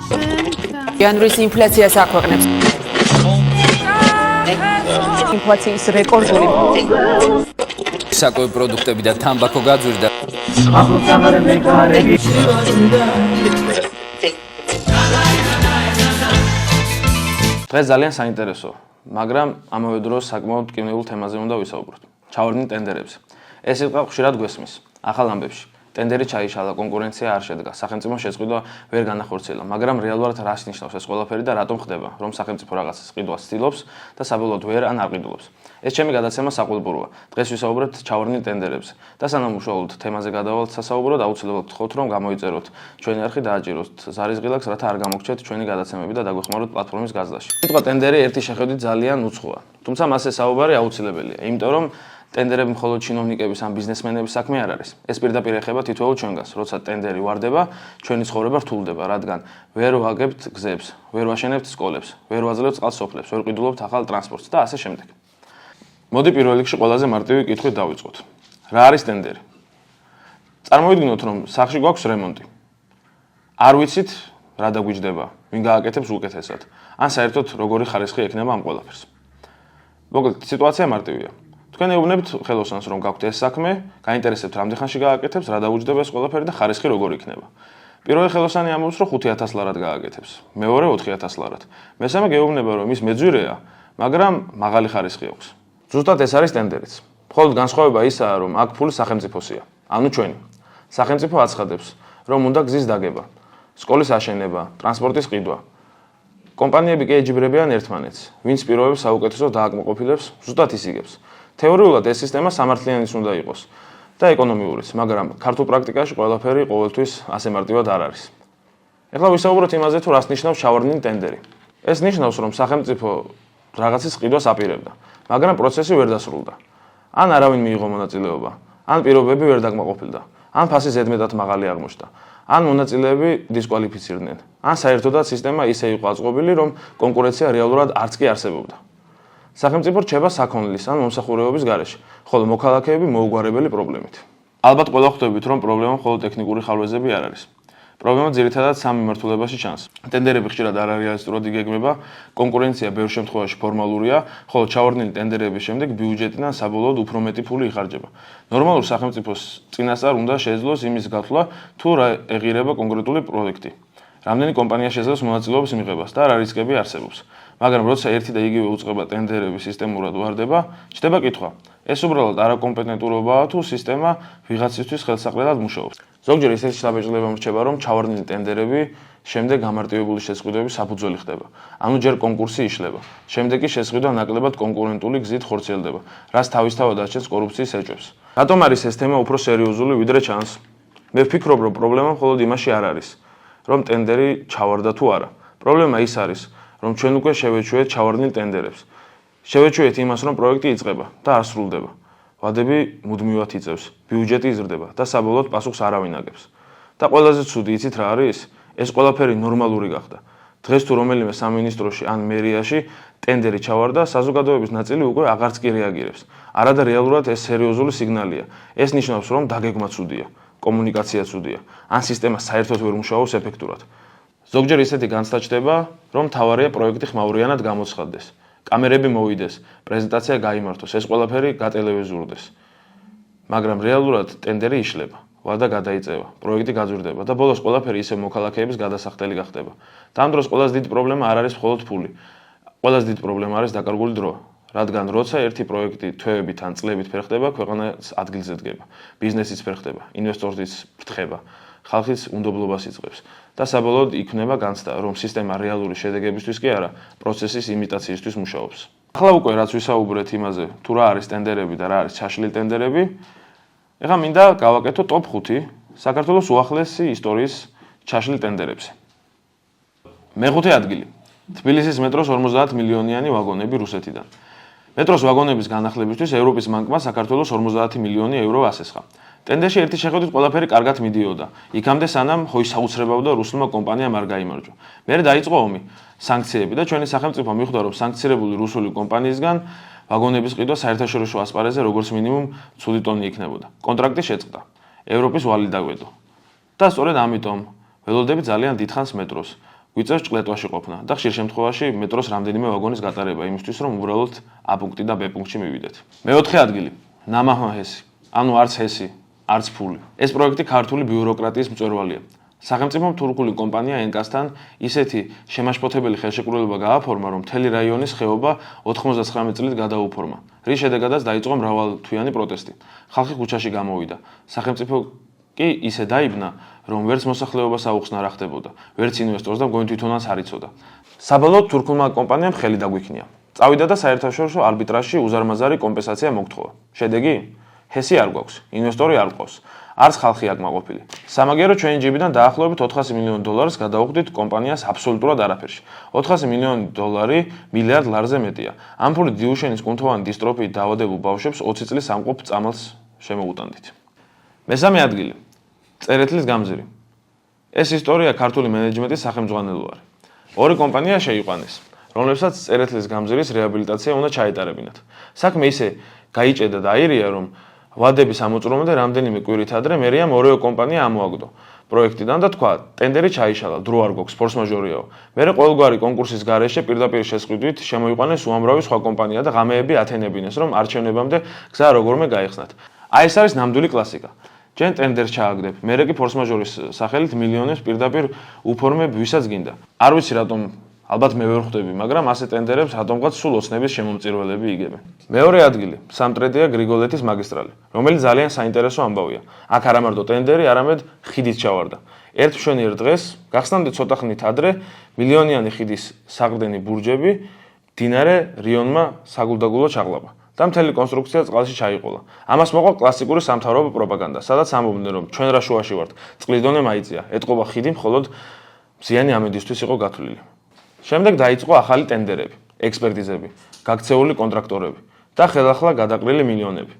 იანვრის ინფლაციას აქვეყნებს. ინფლაციის რეკორდული. საკუთარი პროდუქტები და თამბაქო გაძვირდა. დღეს ძალიან საინტერესო, მაგრამ ამავე დროს საკმაოდ მტკივნეულ თემაზე უნდა ვისაუბროთ. ჩავარდნით ტენდერებზე. ეს სიტყვა ხშირად გვესმის. ახალ ამბებში ტენდერი ჩაიშალა, კონკურენცია არ შედგა, სახელმწიფო შეწყვიტვა ვერ განახორციელა, მაგრამ რეალურად რას ნიშნავს ეს ყველაფერი და რატომ ხდება, რომ სახელმწიფო რაღაცას ყიდვას ცდილობს და საბოლოოდ ვერ ან არ ყიდულობს. ეს ჩემი გადაცემა საყურებელია. დღეს ვისაუბროთ ჩავარდნით ტენდერებზე და სანამ უშუალოდ თემაზე გადავალთ სასაუბროდ, აუცილებლად გთხოვთ, რომ გამოიწეროთ ჩვენი არხი და აჭიროთ ზარის ღილაკს, რათა არ გამოგჩეთ ჩვენი გადაცემები და დაგვეხმაროთ პლატფორმის გაზრდაში. სიტყვა ტენდერი ერთი შეხედვით ძალიან უცხოა, თუმცა მასზე საუბარი აუცილებელია, იმიტომ რომ ტენდერები მხოლოდ ჩინოვნიკების ან ბიზნესმენების საქმე არ არის. ეს პირდაპირ ეხება თითოეულ ჩვენგანს, როცა ტენდერი ვარდება, ჩვენი ცხოვრება რთულდება, რადგან ვერ ვაგებთ გზებს, ვერ ვაშენებთ სკოლებს, ვერ ვაძლევთ წყალს სოფლებს, ვერ ვყიდულობთ ახალ ტრანსპორტს და ასე შემდეგ. მოდი პირველ რიგში ყველაზე მარტივი კითხვით დავიწყოთ. რა არის ტენდერი? წარმოვიდგინოთ, რომ სახლში გვაქვს რემონტი. არ ვიცით, რა დაგვიჯდება, ვინ გააკეთებს უკეთესად, ან საერთოდ როგორი ხარისხი ექნება ამ ყველაფერს. მოკლედ, სიტუაცია მარტივია. თქვენ ეუბნებთ ხელოსანს, რომ გაქვთ ეს საქმე, გაინტერესებთ რამდენ ხანში გააკეთებს, რა დაუჯდება ეს ყველაფერი და ხარისხი როგორ იქნება. პირველი ხელოსანი ამბობს, რომ 5,000 ლარად გააკეთებს, მეორე 4,000 ლარად. მესამე გეუბნება, რომ ის მეძვირეა, მაგრამ მაღალი ხარისხი აქვს. ზუსტად ეს არის ტენდერიც. მხოლოდ განსხვავება ისაა, რომ აქ ფული სახელმწიფოსია, ანუ ჩვენი. სახელმწიფო აცხადებს, რომ უნდა გზის დაგება, სკოლის აშენება, ტრანსპორტის ყიდვა. კომპანიები კი ეჯიბრებიან ერთმანეთს, ვინც პირობებს საუკეთესოდ დააკმაყოფილებს, ზუსტად ის იგებს. თეორიულად ეს სისტემა სამართლიანიც უნდა იყოს და ეკონომიურიც, მაგრამ ქართულ პრაქტიკაში ყველაფერი ყოველთვის ასე მარტივად არ არის. ეხლა ვისაუბროთ იმაზე, თუ რას ნიშნავს ჩავარდნილი ტენდერი. ეს ნიშნავს, რომ სახელმწიფო რაღაცის ყიდვას აპირებდა, მაგრამ პროცესი ვერ დასრულდა. ან არავინ მიიღო მონაწილეობა, ან პირობები ვერ დაკმაყოფილდა, ან ფასი ზედმეტად მაღალი აღმოჩნდა, ან მონაწილეები დისკვალიფიცირდნენ, ან საერთოდაც სისტემა ისე იყო აწყობილი, რომ კონკურენცია რეალურად არც კი არსებობდა. სახელმწიფო რჩება საქონლის ან მომსახურებების გარეშე, ხოლო მოქალაქეები მოუგვარებელი პრობლემით. ალბათ ყველა ხვდებით, რომ პრობლემა მხოლოდ ტექნიკური ხარვეზები არ არის. პრობლემა ძირითადად სამ მიმართულებაში ჩანს. ტენდერები ხშირად არარეალისტურად იგეგმება, კონკურენცია ბევრ შემთხვევაში ფორმალურია, ხოლო ჩავარდნილი ტენდერების შემდეგ ბიუჯეტიდან საბოლოოდ უფრო მეტი ფული იხარჯება. ნორმალურ სახელმწიფოს წინასწარ უნდა შეეძლოს იმის გათვლა, თუ რა ეღირება კონკრეტული პროექტი. რამდენი კომპანია შეძლებს მონაწილეობის მიღებას და რა რისკები არსებობს. მაგრამ როცა ერთი და იგივე უწყება ტენდერები სისტემურად ვარდება, ჩნდება კითხვა: ეს უბრალოდ არაკომპეტენტურობაა თუ სისტემა ვიღაცისთვის ხელსაყრელად მუშაობს? ზოგჯერ ისეთი საბეჭდილება მრჩება, რომ ჩავარდნილი ტენდერები შემდეგ გამარტივებული შესყიდვების საფუძველი ხდება. ანუ ჯერ კონკურსი იშლება, შემდეგ კი შესყიდვა ნაკლებად კონკურენტული გზით ხორციელდება, რაც თავისთავად აჩენს კორუფციის ეჭვებს. რატომ არის ეს თემა უფრო სერიოზული ვიდრე ჩანს? მე ვფიქრობ, რომ პრობლემა მხოლოდ იმაში არ არის, რომ ტენდერი ჩავარდა თუ არა. პრობლემა ის არის, რომ ჩვენ უკვე შევეჩვიეთ ჩავარდნილ ტენდერებს. შევეჩვიეთ იმას, რომ პროექტი იწყება და არ სრულდება. ვადები მუდმივად იწევს, ბიუჯეტი იზრდება და საბოლოოდ პასუხს არავინ აგებს. და ყველაზე ცუდი იცით რა არის? ეს ყველაფერი ნორმალური გახდა. დღეს თუ რომელიმე სამინისტროში ან მერიაში ტენდერი ჩავარდა, საზოგადოების ნაწილი უკვე აღარც კი რეაგირებს. არადა რეალურად ეს სერიოზული სიგნალია. ეს ნიშნავს, რომ დაგეგმა ცუდია, კომუნიკაცია ცუდია, ან სისტემა საერთოდ ვერ მუშაობს ეფექტურად. ზოგჯერ ისეთი განცდა ჩნდება, რომ თავარია პროექტი ხმაურიანად გამოცხადდეს, კამერები მოვიდეს, პრეზენტაცია გაიმართოს, ეს ყველაფერი გატელევიზურდეს. მაგრამ რეალურად ტენდერი იშლება, ვადა გადაიწევა, პროექტი გაძვირდება და ბოლოს ყველაფერი ისე მოქალაქეების გადასახდელი გახდება. და ამ დროს ყველაზე დიდი პრობლემა არ არის მხოლოდ ფული. ყველაზე დიდი პრობლემა არის დაკარგული დრო. რადგან როცა ერთი პროექტი თვეებით ან წლებით ფერხდება, ქვეყანაც ადგილზე დგება, ბიზნესიც ფერხდება, ინვესტორიც ფრთხება, ხალხის უნდობლობას იწყებს და საბოლოოდ იქნება განცდა, რომ სისტემა რეალური შედეგებისთვის კი არა, პროცესის იმიტაციისთვის მუშაობს. ახლა უკვე რაც ვისაუბრეთ იმაზე, თუ რა არის ტენდერები და რა არის ჩაშლილი ტენდერები, ეხლა მინდა გავაკეთო ტოპ 5 საქართველოს უახლესი ისტორიის ჩაშლილ ტენდერებზე. მეხუთე ადგილი. თბილისის მეტროს 50 მილიონიანი ვაგონები რუსეთიდან. მეტროს ვაგონების განახლებისთვის ევროპის ბანკმა საქართველოს 50 მილიონი ევრო ასესხა. ტენდერში ერთი შეხედვით ყველაფერი კარგად მიდიოდა. იქამდე სანამ ხოისაუცრებავდა რუსულმა კომპანიამ არ გაიმარჯვა. მერე დაიწყო ომი, სანქციები და ჩვენი სახელმწიფო მიხვდა, რომ სანქცირებული რუსული კომპანიისგან ვაგონების ყიდვა საერთაშორისო ასპარეზზე როგორც მინიმუმ ცუდი ტონი იქნებოდა. კონტრაქტი შეწყდა. ევროპის ვალი დაგვედო. და სწორედ ამიტომ ველოდები ძალიან დიდხანს მეტროს. გვიწევს ჭყლეტვაში ყოფნა და ხშირ შემთხვევაში მეტროს რამდენიმე ვაგონის გატარება იმისთვის, რომ უბრალოდ A პუნქტი და B პუნქტში მივიდეთ. მეოთხე ადგილი, ნამაჰმა ჰესი. ანუ არც ჰესი, არც ფული. ეს პროექტი ქართული ბიუროკრატიის მწვერვალია. სახელმწიფომ თურქული კომპანია ენკასთან ისეთი შემაშფოთებელი ხელშეკრულება გააფორმა, რომ მთელი რაიონის ხეობა 99 წლით გადაუფორმა, რის შედეგადაც დაიწყო მრავალთვიანი პროტესტი. ხალხი ქუჩაში გამოვიდა. სახელმწიფო კი ისე დაიბნა, რომ ვერც მოსახლეობას აუხსნა რა ხდებოდა, ვერც ინვესტორს და მგონი თვითონაც არ იცოდა. საბოლოოდ თურქულმა კომპანიამ ხელი დაგვიქნია. წავიდა და საერთაშორისო არბიტრაჟში უზარმაზარი კომპენსაცია მოგთხოვა. შედეგი? ჰესი არ გვაქვს, ინვესტორი არ ყავს. არც ხალხი აკმაყოფილი. სამაგერო ჩვენი ჯიბიდან დაახლოებით $400 მილიონ გადავუხდით კომპანიას აბსოლუტურად არაფერში. $400 მილიონ მილიარდ ლარზე მეტია. ამ ფულით დიუშენის კუნთოვანი დისტროფიით დაავადებულ ბავშვებს 20 წლის სამყოფ წამალს შემოუტანდით. მესამე ადგილი. წერეთლის გამზირი. ეს ისტორია ქართული მენეჯმენტის სახელმძღვანელოა. ორი კომპანია შეიყვანეს, რომლებსაც წერეთლის გამზირის რეაბილიტაცია უნდა ჩაეტარებინათ. საქმე ისე გაიჭედა და აირია, რომ ვადების ამოწურომამდე რამდენიმე კვირით ადრე მერიამ ორეო კომპანია ამოაგდო პროექტიდან და თქვა, ტენდერი ჩაიშალა, დრო არ გვაქვს, ფორს მაჟორიაო. მერე ყოველგვარი კონკურსის გარეშე პირდაპირ შესყიდვით შემოიყვანეს უამრავი სხვა კომპანია და ღამეები ათენებინეს, რომ არჩევნებამდე გზა როგორმე გაიხსნათ. აი ეს არის ნამდვილი კლასიკა. ჯენ ტენდერს ჩააგდებ, მერე კი ფორს მაჟორის სახელით მილიონებს პირდაპირ უფორმებ, ვისაც გინდა. არ ვიცი რატომ ალბათ მე ვერ ხვდები, მაგრამ ასე ტენდერებს რატომღაც სულ ოცნების შემომწირველები იგებენ. მეორე ადგილი, სამტრედია გრიგოლეთის მაგისტრალი, რომელიც ძალიან საინტერესო ამბავია. აქ არა მარტო ტენდერი, არამედ ხიდით ჩავარდა. ერთ მშვენიერ დღეს, გახსნამდე ცოტა ხნით ადრე, მილიონიანი ხიდის საყრდენი ბურჯები მდინარე რიონმა საგულდაგულო ჩაღლაბა და მთელი კონსტრუქცია წყალში ჩაიყოლა. ამას მოყვა კლასიკური სამთავრობო პროპაგანდა, სადაც ამბობდნენ, რომ ჩვენ რა შუაში ვართ, წყლის დონე მაიწია, ეტყობა ხიდი მხოლოდ მზიანი ამედისთვის იყო გათვლილი. შემდეგ დაიწყო ახალი ტენდერები, ექსპერტიზები, გაქცეული კონტრაქტორები და ხელახლა გადაყრილი მილიონები.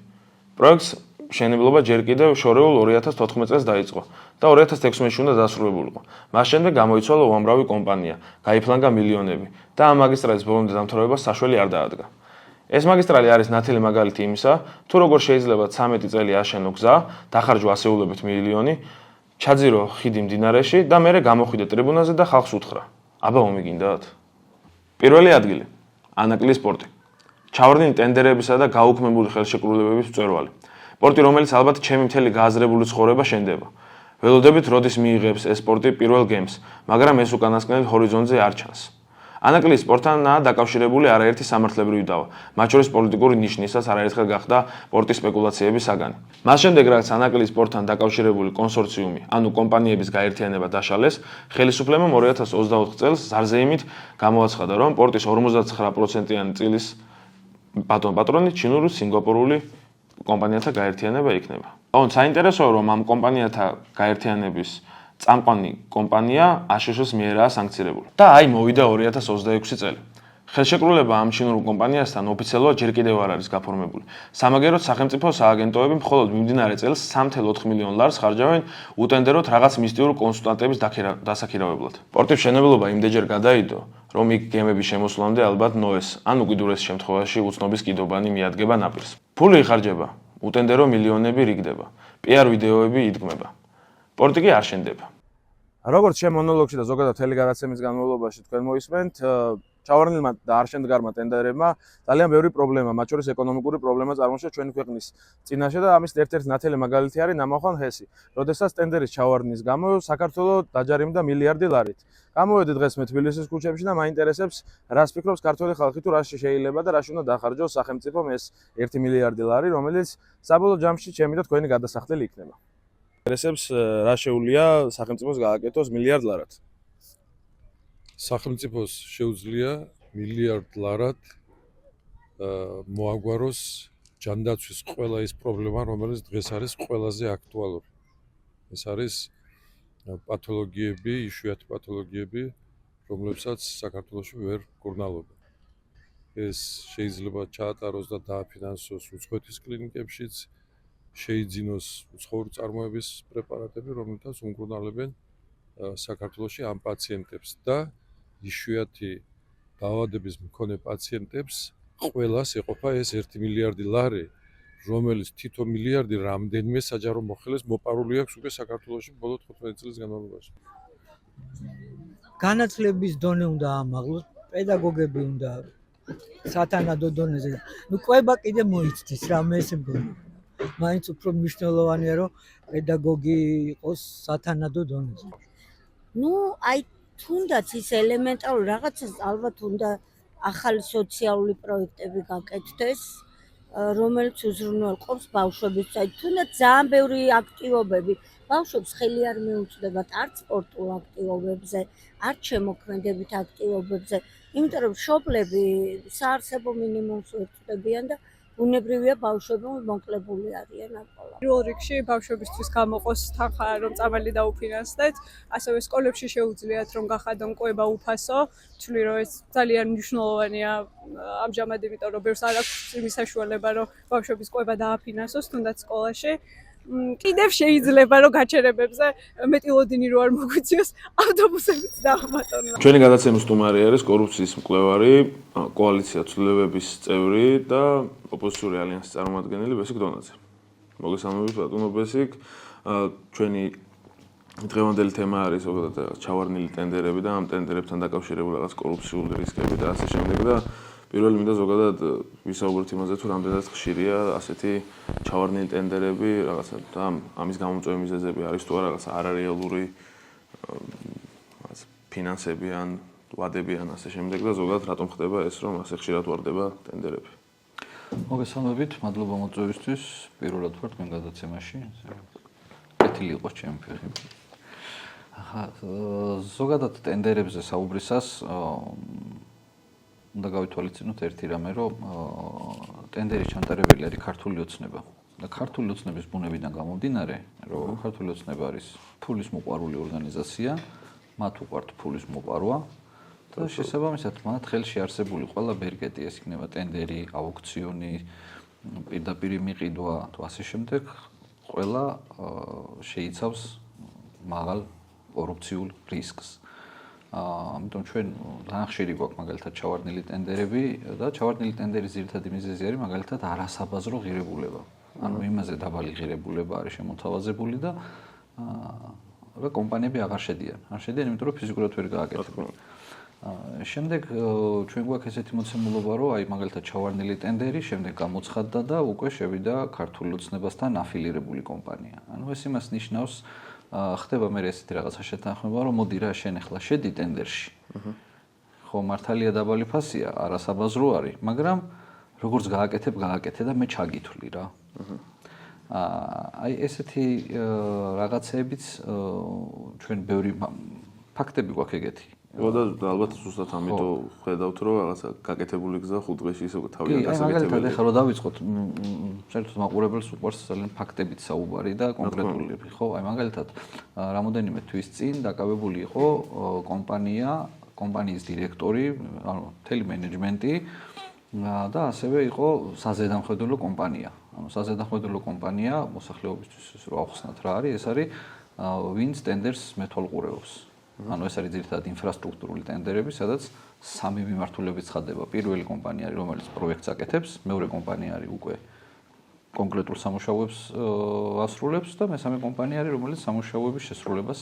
პროექტს მშენებლობა ჯერ კიდევ შორეულ 2014 წელს დაიწყო და 2016-ში უნდა დასრულებულიყო. მას შემდეგ გამოიცვალა უამრავი კომპანია, გაიფლანგა მილიონები და ამ მაგისტრალის ბოლომდე დამთავრებას საშველი არ დაადგა. ეს მაგისტრალი არის ნათელი მაგალითი იმისა, თუ როგორ შეიძლება 13 წელი აშენო გზა, დახარჯვა ასეულობით მილიონი, ჩაძირო ხიდი მდინარეში და მერე გამოხვიდე ტრიბუნაზე და ხალხს უთხრა. აბა მომიგინდათ? პირველი ადგილი, ანაკლის პორტი. ჩავარდნილი ტენდერებისა და გაუქმებული ხელშეკრულებების მწვერვალი. პორტი, რომელიც ალბათ ჩემი მთელი გააზრებული ცხოვრება შენდება. ველოდებით როდის მიიღებს ეს პორტი პირველ გემს, მაგრამ ეს უკანასკნელი ჰორიზონტზე არ ჩანს. ანაკლის პორტთანაა დაკავშირებული არაერთი სამართლებრივი დავა, მათ შორის პოლიტიკური ნიშნისაც არაერთხელ გახდა პორტის სპეკულაციების საგანი. მას შემდეგ, რაც ანაკლის პორტთან დაკავშირებული კონსორციუმი, ანუ კომპანიების გაერთიანება დაშალეს, ხელისუფლებამ 2024 წელს ზარზეიმით გამოაცხადა, რომ პორტის 59%-იანი წილის პატრონი ჩინური სინგაპურული კომპანიათა გაერთიანება იქნება. საინტერესოა, რომ ამ კომპანიათა გაერთიანების წამყვანი კომპანია ASHS-ს მიერაა სანქცირებული. და აი მოვიდა 2026 წელი. ხელშეკრულება ამ ჩინურ კომპანიასთან ოფიციალურად ჯერ კიდევ არ არის გაფორმებული. სამაგეროდ სახელმწიფო სააგენტოები მხოლოდ მიმდინარე წელს 3.4 მილიონ ლარს ხარჯავენ უტენდეროთ რაღაც მისტიური კონსულტანტების დასაქირავებლად. პორტის მშენებლობა იმდენჯერ გადაიდო, რომ იქ გემების შემოსვლამდე ალბათ ნოეს, ან უკიდურეს შემთხვევაში უცნობის კიდობანი მიადგება ნაპირს. ფული იხარჯება, უტენდერო მილიონები რიგდება, PR ვიდეოები იდგმება. პორტი კი არ შენდება. როგორც ჩემ მონოლოგში და ზოგადად მთელი გადაცემის განმავლობაში თქვენ მოისმენთ, ჩავარდნილმა და არ შემდგარმა ტენდერებმა ძალიან ბევრი პრობლემა, მათ შორის ეკონომიკური პრობლემა წარმოშვა ჩვენი ქვეყნის წინაშე და ამის ერთ-ერთი ნათელი მაგალითი არის ნამახვან ჰესი. როდესაც ტენდერის ჩავარდნის გამო საქართველოს დაჯარიმდა მილიარდი ლარით. გამოვედი დღეს მე თბილისის ქუჩებში და მაინტერესებს, რას ფიქრობს ქართველი ხალხი თუ რა შეიძლება და რაში უნდა დახარჯოს სახელმწიფომ ეს 1 მილიარდი ლარი, რომელიც საბოლოო ჯამში ჩემი და თქვენი გადასახდელი იქნება. ინტერესებს რა შეუძლია სახელმწიფოს გააკეთოს მილიარდ ლარად. სახელმწიფოს შეუძლია მილიარდ ლარად მოაგვაროს ჯანდაცვის ყველა ის პრობლემა, რომელიც დღეს არის ყველაზე აქტუალური. ეს არის პათოლოგიები, იშვიათი პათოლოგიები, რომლებსაც საქართველოში ვერ მკურნალობენ. ეს შეიძლება ჩაატაროს და დააფინანსოს უცხოეთის კლინიკებშიც, შეიძინოს უცხოური წარმოების პრეპარატები, რომელთაც უმკურნალებენ საქართველოში ამ პაციენტებს და იშვიათი დაავადების მქონე პაციენტებს ყველას ეყოფა ეს 1 მილიარდი ლარი, რომელიც თითო მილიარდი რამდენიმე საჯარო მოხელეს მოპარული აქვს უკვე საქართველოში ბოლო 15 წლის განმავლობაში. განათლების დონე უნდა ამაღლოს, პედაგოგები უნდა სათანადო დონეზე. ნუ კვება კიდე მოიცდის რამე ესე მგონი. მაინც უფრო მნიშვნელოვანია რომ პედაგოგი იყოს სათანადო დონეზე. ნუ აი თუნდაც ის ელემენტარული რაღაცას ალბათ უნდა ახალი სოციალური პროექტები გაკეთდეს, რომელიც უზრუნველყოფს ბავშვებს. აი თუნდაც ძალიან ბევრი აქტივობები ბავშვებს ხელი არ მიუწვდებათ არც სპორტულ აქტივობებზე, არც შემოქმედებით აქტივობებზე, იმიტომ რომ მშობლები საარსებო მინიმუმს ვერწვდებიან და ბუნებრივია ბავშვები მოკლებული არიან ამ ყველაფერში. პირველ რიგში ბავშვებისთვის გამოყოს თანხა, რომ წამალი დაუფინანსდეთ, ასევე სკოლებში შეუძლიათ რომ გახადონ კვება უფასო. ვთვლი რომ ეს ძალიან მნიშვნელოვანია ამჟამად, იმიტომ რომ ბევრს არ აქვს იმის საშუალება, რომ ბავშვების კვება დააფინანსოს თუნდაც სკოლაში. კიდევ შეიძლება რომ გაჩერებებზე მეტი ლოდინი რო არ მოგვიწიოს, ავტობუსებიც დაახმატონ. ჩვენი გადაცემის სტუმარი არის კორუფციის მკვლევარი, კოალიცია ცვლილებების წევრი და ოპოზიციური ალიანსის წარმომადგენელი ბესიკ დონაძე. მოგესალმებით ბატონო ბესიკ. ჩვენი დღევანდელი თემა არის ზოგადად ჩავარდნილი ტენდერები და ამ ტენდერებთან დაკავშირებული რაღაც კორუფციული რისკები და ასე შემდეგ და პირველი მინდა ზოგადად ვისაუბროთ იმაზე თუ რამდენად ხშირია ასეთი ჩავარდნილი ტენდერები რაღაცა და ამის გამომწვევი მიზეზები არის თუ არა რაღაც არარეალური რაღაც ფინანსები ან ვადები ან ასე შემდეგ და ზოგადად რატომ ხდება ეს რომ ასე ხშირად ვარდება ტენდერები. მოგესალმებით, მადლობა მოწვევისთვის. პირველად ვარ თქვენ გადაცემაში. კეთილი იყოს ჩემი ფეხი. ახლა ზოგადად ტენდერებზე საუბრისას უნდა გავითვალისწინოთ ერთი რამე, რომ ტენდერის ჩატარებელი არის ქართული ოცნება. და ქართული ოცნების ბუნებიდან გამომდინარე, რომ ქართული ოცნება არის ფულის მოყვარული ორგანიზაცია, მათ უყვართ ფულის მოყვარვა და შესაბამისად მათ ხელში არსებული ყველა ბერკეტი, ეს იქნება ტენდერი, აუქციონი, პირდაპირ მიყიდვა თუ ასე შემდეგ, ყველა შეიცავს მაღალ კორუფციულ რისკს. ამიტომ ჩვენ ძალიან ხშირი გვაქვს მაგალითად ჩავარდნილი ტენდერები და ჩავარდნილი ტენდერის ძირითადი მიზეზი არის მაგალითად არასაბაზრო ღირებულება. ანუ იმაზე დაბალი ღირებულება არის შემოთავაზებული და კომპანიები აღარ შედიან. არ შედიან, იმიტომ რომ ფიზიკურად ვერ გააკეთებენ. შემდეგ ჩვენ გვაქვს ესეთი მოცემულობა, რომ აი მაგალითად ჩავარდნილი ტენდერი შემდეგ გამოცხადდა და უკვე შევიდა ქართული ოცნებასთან აფილირებული კომპანია. ანუ ეს იმას ნიშნავს ხდება მე ესეთი რაღაცა შეთანხმება, რომ მოდი რა შენ ახლა შედი ტენდერში. ხო, მართალია დაბალი ფასია, არასაბაზრო არის, მაგრამ როგორც გააკეთე და მე ჩაგითვლი რა. აი ესეთი რაღაცეებიც ჩვენ ბევრი ფაქტები გვაქვს ეგეთი. და ალბათ ზუსტად ამიტომ ხედავთ რომ რაღაცა გაკეთებული გზა 5 დღეში ისე თავიდან გასაკეთებელი. მაგალითად ახლა რომ დავიწყოთ, საერთოდ მაყურებელს უყვარს ძალიან ფაქტებით საუბარი და კონკრეტულები, ხო? აი მაგალითად რამოდენიმე თვის წინ დაკავებული იყო კომპანიის დირექტორი, ანუ მთელი მენეჯმენტი და ასევე იყო საზედამხედველო კომპანია. ანუ საზედამხედველო კომპანია მოსახლეობისთვის რო ახსნათ რა არის, ეს არის ვინც ტენდერს მეთვალყურეობს. ანუ ეს არის ძირითადად ინფრასტრუქტურული ტენდერები, სადაც სამი მიმართულებით ცხადდება. პირველი კომპანია არის, რომელიც პროექტს აკეთებს, მეორე კომპანია არის უკვე კონკრეტულ სამუშაოებს ასრულებს და მესამე კომპანია არის, რომელიც სამუშაოების შესრულებას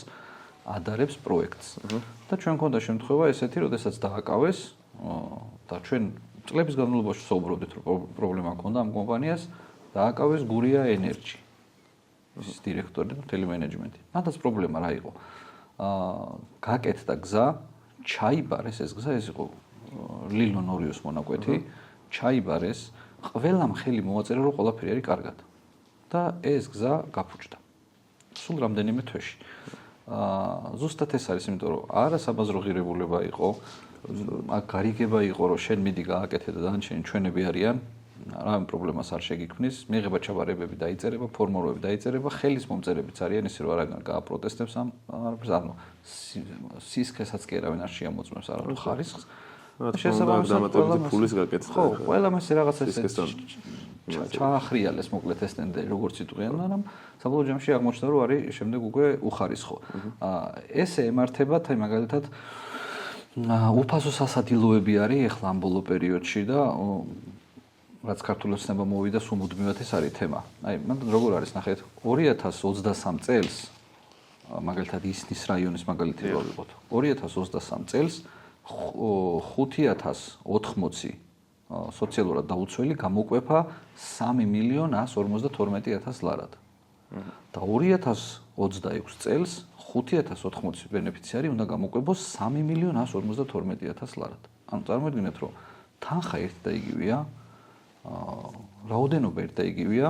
ადარებს პროექტს. და ჩვენ მქონდა შემთხვევა ესეთი, როდესაც დააკავეს და ჩვენ წლების განმავლობაში საუბრობდით, რომ პრობლემა ჰქონდა ამ კომპანიას, დააკავეს გურია ენერჯი. ის დირექტორი და მთელი მენეჯმენტი. მათაც პრობლემა რა იყო? გაკეთდა გზა, ჩაიბარეს ეს გზა, ეს იყო ლილო ნორიოს მონაკვეთი, ჩაიბარეს, ყველამ ხელი მოაწერა, რომ ყველაფერი არის კარგად. და ეს გზა გაფუჭდა. სულ რამდენიმე თვეში. ზუსტად ეს არის, იმიტომ რომ არასაბაზრო ღირებულება იყო, აქ გარიგება იყო, რომ შენ მიდი გააკეთე და დანარჩენი ჩვენები არიან. რამე პრობლემას არ შეგიქმნის, მიიღება ჩაბარებები დაიწერება, ფორმულები დაიწერება, ხელის მომწერებიც არიან, ისე რომ არაგან გააპროტესტებს ამ ანუ სისქესაც კი არავინ არ შეამოწმებს არათუ ხარისხს. შესაბამისად ფულის გაკეთდა. ხო, ყველამ ეს რაღაცა ჩაახრიალეს მოკლედ ეს ტენდერი, როგორც იტყვიან, მაგრამ საბოლოო ჯამში აღმოჩნდა, რომ არის შემდეგ უკვე უხარისხო. ესე ემართებათ, აი მაგალითად უფასო სასადილოები არის ახლა ამ ბოლო პერიოდში და რაც ქართული ოცნება მოვიდა, სულ მუდმივად ეს არის თემა. აი, მაგრამ როგორ არის, ნახეთ, 2023 წელს მაგალითად ისნის რაიონის მაგალითი რო ვიყოთ. 2023 წელს 5080 სოციალურად დაუცველი გამოკვეფა 3.152.000 ლარად. და 2026 წელს 5080 ბენეფიციარი უნდა გამოკვებოს 3.152.000 ლარად. ანუ წარმოიდგინეთ, რომ თანხა ერთი და იგივეა, რაოდენობა ერთი და იგივეა,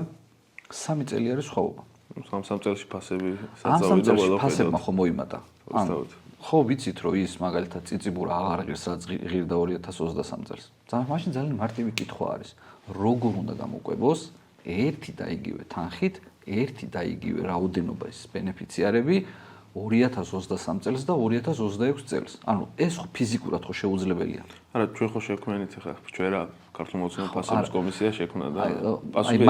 3 წელი არის სხვაობა. სამ წელში ფასები ამ 3 წელში ფასებმა ხო მოიმატა. ანუ ხო ვიცით, რომ ის მაგალითად წიწიბურა აღარ ღირს, რაც ღირდა 2023 წელს. მაშინ ძალიან მარტივი კითხვა არის. როგორ უნდა გამოკვებოს ერთი და იგივე თანხით, ერთი და იგივე რაოდენობის ბენეფიციარები 2023 წელს და 2026 წელს. ანუ ეს ხო ფიზიკურად ხო შეუძლებელია. არა, ჩვენ ხო შექმნით ხა, ჩვენ რა ქართულ მოცემულ ფასების კომისია შექმნა და პასუხი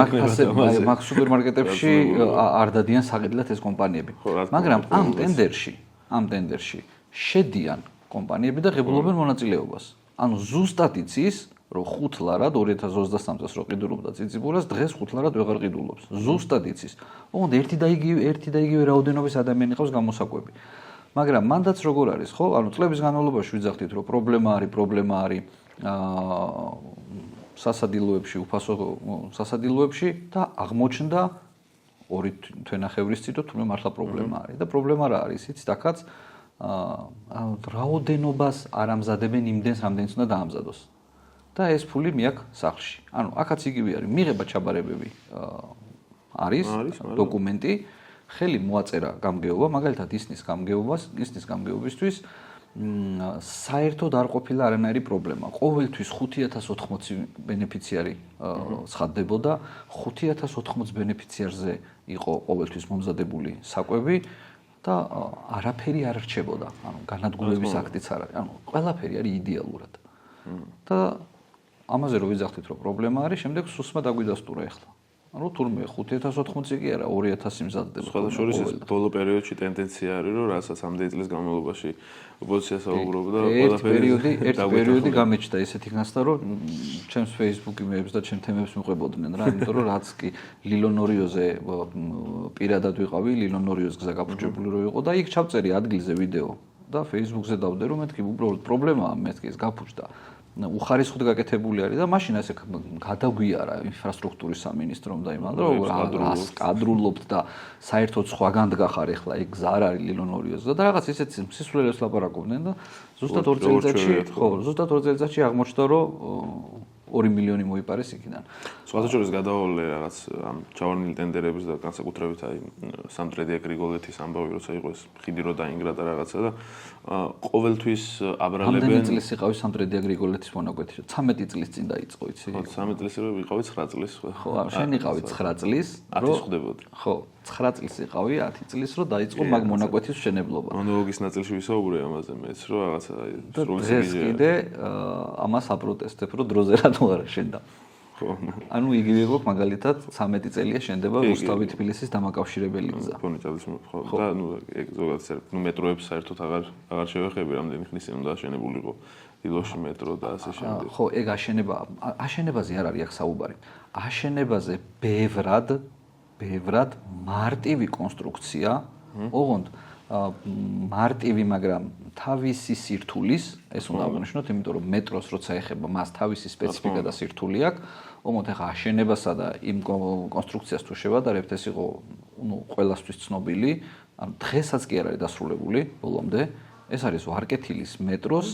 მაგ სუპერმარკეტებში არ დადიან საყიდლად ეს კომპანიები. მაგრამ ამ ტენდერში შედიან კომპანიები და ღებულობენ მონაწილეობას. ანუ ზუსტად იცის, რომ 5 ლარად 2023 წელს რო ყიდულობდა წიწიბურას, დღეს 5 ლარად ვეღარ ყიდულობს. ზუსტად იცის. ოღონდ ერთი და იგივე რაოდენობის ადამიანი ყავს გამოსაკვები. მაგრამ მანდაც როგორ არის, ხო? ანუ წლების განმავლობაში ვიძახდით, რომ პრობლემა არის სასადილოებში, უფასო სასადილოებში და აღმოჩნდა 2 თვენახევრის წინ, თუმცა მართლა პრობლემა არის. და პრობლემა რა არის? იცით, აქაც რაოდენობას არ ამზადებენ იმდენს, რამდენიც უნდა დაამზადოს. და ეს ფული მიაქვს სახლში. ანუ აქაც იგივე არის, მიღება ჩაბარებები არის დოკუმენტი, ხელი მოაწერა გამგეობა, მაგალითად ისნის გამგეობისთვის საერთოდ არ ყოფილა არანაირი პრობლემა. ყოველთვის 5080 ბენეფიციარი ცხადდებოდა, 5080 ბენეფიციარზე იყო ყოველთვის მომზადებული საკვები და არაფერი არ რჩებოდა. ანუ განადგურების აქტიც არ არის. ანუ ყველაფერი არის იდეალურად. და ამაზე რო ვიძახდით, რომ პრობლემა არის, შემდეგ სუსმა დაგვიდასტურა ახლა. ანუ თურმე 5080 კი არა, 2000 მზადდება. სხვადასხვა ეს ბოლო პერიოდში ტენდენცია არის, რომ რასაც ამდენი წლის განმავლობაში ოპოზიცია საუბრობდა და ერთი პერიოდი გამეჩნდა ესეთი გასტა, რომ ჩემს Facebook იმეებს და ჩემ თემებს მიყვებოდნენ რა, იმიტომ რომ რაც კი ლილონორიოზე პირადად ვიყავი, ლილონორიოს გზა გაფუჭებული რო იყო და იქ ჩავწერი ადგილზე ვიდეო და Facebook-ზე დავდე, რომ მეთქი უბრალოდ პრობლემაა, მეთქი ეს გაფუჭდა. უხარისხოდ გაკეთებული არის და მაშინ ასე გადაგვიარა ინფრასტრუქტურის სამინისტრომ და იმან რომ რას კადრულობთ და საერთოდ სხვაგან დგახარ ახლა ეგ გზა არ არის ლილონორიოზზე და რაღაც ისეთ სისულელებს ლაპარაკობდნენ და ზუსტად 2 წელიწადში აღმოჩნდა რომ 2 მილიონი მოიპარეს იქიდან. სხვადასხვა გადავალე რაღაც ამ ჩავარდნილი ტენდერების და განსაკუთრებით აი სამტრედია გრიგოლეთის ამბავი როცა იყო ეს ხიდი რო დაინგრა და რაღაცა და ყოველთვის აბრალებენ. ამდენი წლის იყავი სამტრედია გრიგოლეთის მონაკვეთში. 13 წლის წინ დაიწყო, იცი? 13 წლის რო ვიყავი 9 წლის. ხო, შენ იყავი 9 წლის, რო ხვდებოდი. ხო, 9 წლის იყავი 10 წლის რო დაიწყო მაგ მონაკვეთის მშენებლობა. მონოლოგის ნაწილში ვისაუბრე ამაზე მეც რო რაღაცა აი სრული დღეს კიდე ამას აპროტესტებ რომ დროზე რატო არ შენდა. ანუ იგივე გვაქვს მაგალითად 13 წელია შენდება რუსთავი თბილისის დამაკავშირებელი გზა. ფონიჭალის ხო და ნუ ეგ ზოგადად ნუ მეტროებს საერთოდ აღარ შევეხები რამდენი ხნის წინ უნდა აშენებულიყო დილოში მეტრო და ასე შემდეგ. ხო, ეგ აშენებაზე არ არის აქ საუბარი. აშენებაზე ბევრად მარტივი კონსტრუქცია, ოღონდ მარტივი, მაგრამ თავისი სირთულის, ეს უნდა აღნიშნოთ, იმიტომ რომ მეტროს როცა ეხება, მას თავისი სპეციფიკა და სირთული აქვს. ოღონდ ახლა აშენებასა და იმ კონსტრუქციას თუ შევადარებთ, ეს იყო, ნუ, ყველასთვის ცნობილი, ანუ დღესაც კი არ არის დასრულებული ბოლომდე. ეს არის ვარკეთილის მეტროს